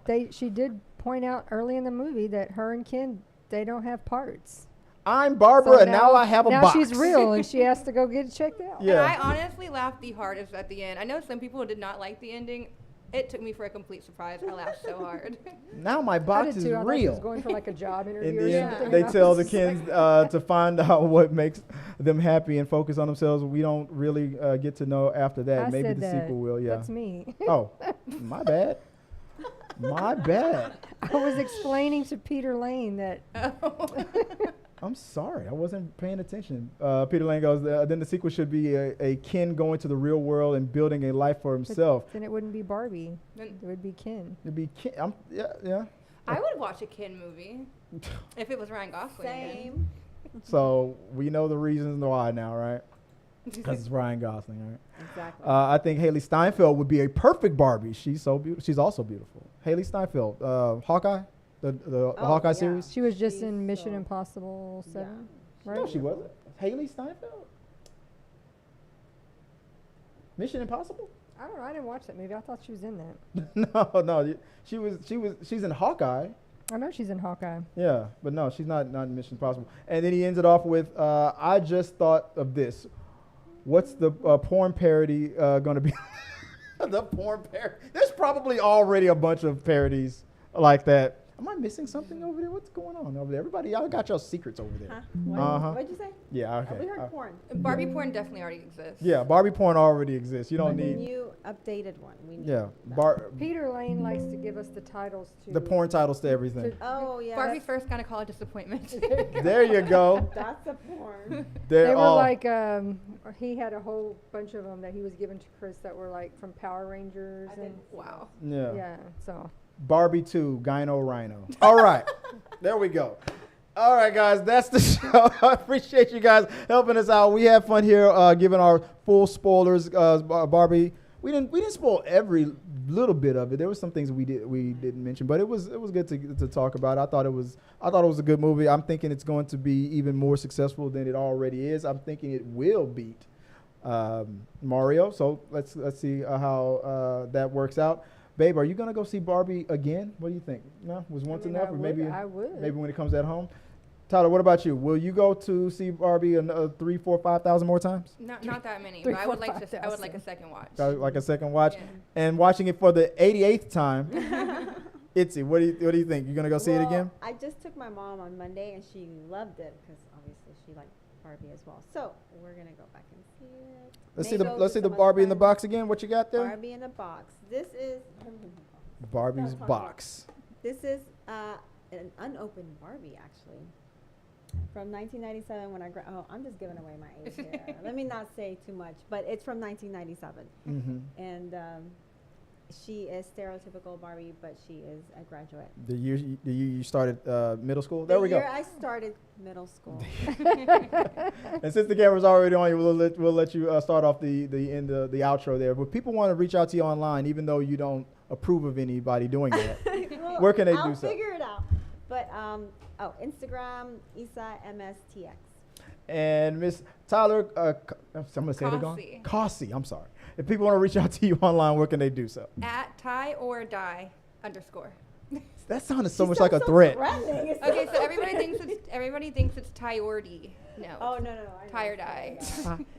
point out early in the movie that her and Ken, they don't have parts. I'm Barbara, So and now I have a now box. she's real, and she has to go get it checked out. Yeah. And I honestly laughed the hardest at the end. I know some people did not like the ending. It took me for a complete surprise. I laughed so hard. Now my I box did is too. I thought she was real. going for like a job interview In or the something. end, they I tell was the just kids like- to find out what makes them happy and focus on themselves. We don't really get to know after that. I Maybe said the that. sequel will. Yeah. That's me. Oh, my bad. My bad. I was explaining to Peter Lane that I'm sorry. I wasn't paying attention. Peter Lane goes, then the sequel should be a Ken going to the real world and building a life for himself. then it wouldn't be Barbie. Then It would be Ken. It'd be Ken. Yeah. I would watch a Ken movie if it was Ryan Gosling. again. Same. So we know the reasons why now, right? Because it's Ryan Gosling, right? Exactly. I think Haley Steinfeld would be a perfect Barbie. She's so beautiful. She's also beautiful. Haley Steinfeld, Hawkeye, the Hawkeye yeah. series. She was just She's in Mission so- Impossible 7, right? No, she wasn't. Haley Steinfeld. Mission Impossible. I don't know. I didn't watch that movie. I thought she was in that. No. She's in Hawkeye. I know she's in Hawkeye. Yeah, but no, she's not in Mission Impossible. And then he ends it off with, I just thought of this. What's the porn parody going to be? The porn parody. There's probably already a bunch of parodies like that. Am I missing something over there? What's going on over there? Everybody, y'all got your secrets over there. Huh? What? Uh-huh. What'd you say? Yeah, Oh, okay. we heard porn. Barbie porn definitely already exists. Yeah, Barbie porn already exists. You don't But need. new updated one. We need Yeah, that. Peter Lane likes to give us the titles to the porn titles to everything. Oh yeah. Barbie's first kind of call it disappointment. There you go. That's a porn. They're They were all like, he had a whole bunch of them that he was giving to Chris that were like from Power Rangers I and didn't see Wow. yeah. yeah. So Barbie 2, Gyno Rhino. All right. There we go. All right, guys. That's the show. I appreciate you guys helping us out. We had fun here giving our full spoilers. Barbie, we didn't spoil every little bit of it. There were some things we didn't mention, but it was good to talk about. I thought it was a good movie. I'm thinking it's going to be even more successful than it already is. I'm thinking it will beat Mario. So let's see how that works out. Babe, are you gonna go see Barbie again? What do you think? No, was once enough, or maybe I would. maybe when it comes at home. Tyler, what about you? Will you go to see Barbie 3, 4, 5,000 more times? Not that many, Three, but I four, would like to. I would 5,000. like a second watch. Like a second watch, Yeah. and watching it for the 88th time. Itzy, what do you think? You gonna go see it Well, again? I just took my mom on Monday and she loved it because obviously she liked Barbie as well. So we're gonna go back and see it. Let's May see go the with Barbie some other in the friends. box again. What you got there? Barbie in the box. This is Barbie's Stop talking. box. This is an unopened Barbie, actually, from 1997. When I'm just giving away my age here. Let me not say too much, but it's from 1997, Mm-hmm. and she is stereotypical Barbie, but she is a graduate. The year you started middle school. There we The go. year I started middle school. And since the camera's already on you, we'll let you start off the outro there. But people want to reach out to you online, even though you don't approve of anybody doing that. Well, Where can they I'll do so? figure it out. But Instagram, Issa MSTX. And Miss Tyler, I'm gonna say it again. Cossey. Cossey. I'm sorry. If people want to reach out to you online, where can they do so? At tie or die _. That sounded so She much like a sounds so threat. threatening. It Okay, sounds so everybody thinks it's tie or die. No. Oh no! I Tie or know. die.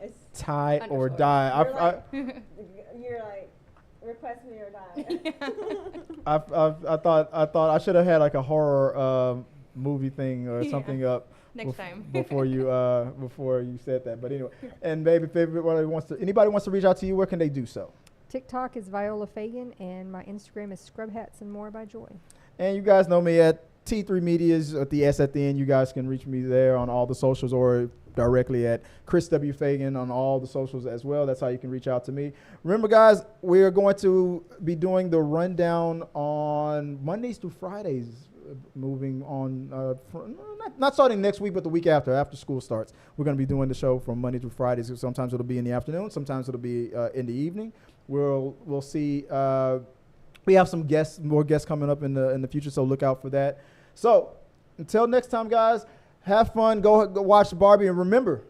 It's, Tie or Underscore. die. you're, like, you're like, request me or die. I thought I should have had like a horror movie thing or Yeah. something up Next time. before you said that. But anyway, and baby, if anybody wants to reach out to you, where can they do so? TikTok is Viola Fagan, and my Instagram is Scrub Hats and More by Joy. And you guys know me at T3 Media's at the S at the end. You guys can reach me there on all the socials or directly at Chris W. Fagan on all the socials as well. That's how you can reach out to me. Remember, guys, we're going to be doing the rundown on Mondays through Fridays, moving on, not starting next week, but the week after school starts. We're going to be doing the show from Monday through Fridays. Sometimes it'll be in the afternoon. Sometimes it'll be in the evening. We'll see. We have some more guests coming up in the future, so look out for that. So until next time, guys, have fun. Go watch Barbie, and remember,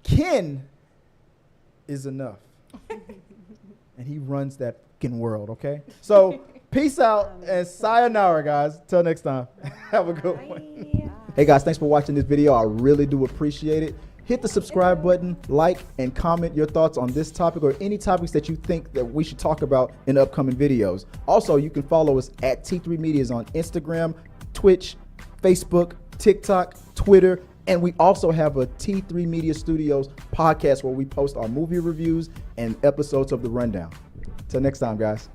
Ken is enough, and he runs that fucking world. Okay, so peace out and sayonara, guys. Till next time, have a good one. Hey guys, thanks for watching this video. I really do appreciate it. Hit the subscribe button, like, and comment your thoughts on this topic or any topics that you think that we should talk about in upcoming videos. Also, you can follow us at T3 Medias on Instagram, Twitch, Facebook, TikTok, Twitter, and we also have a T3 Media Studios podcast where we post our movie reviews and episodes of The Rundown. Till next time, guys.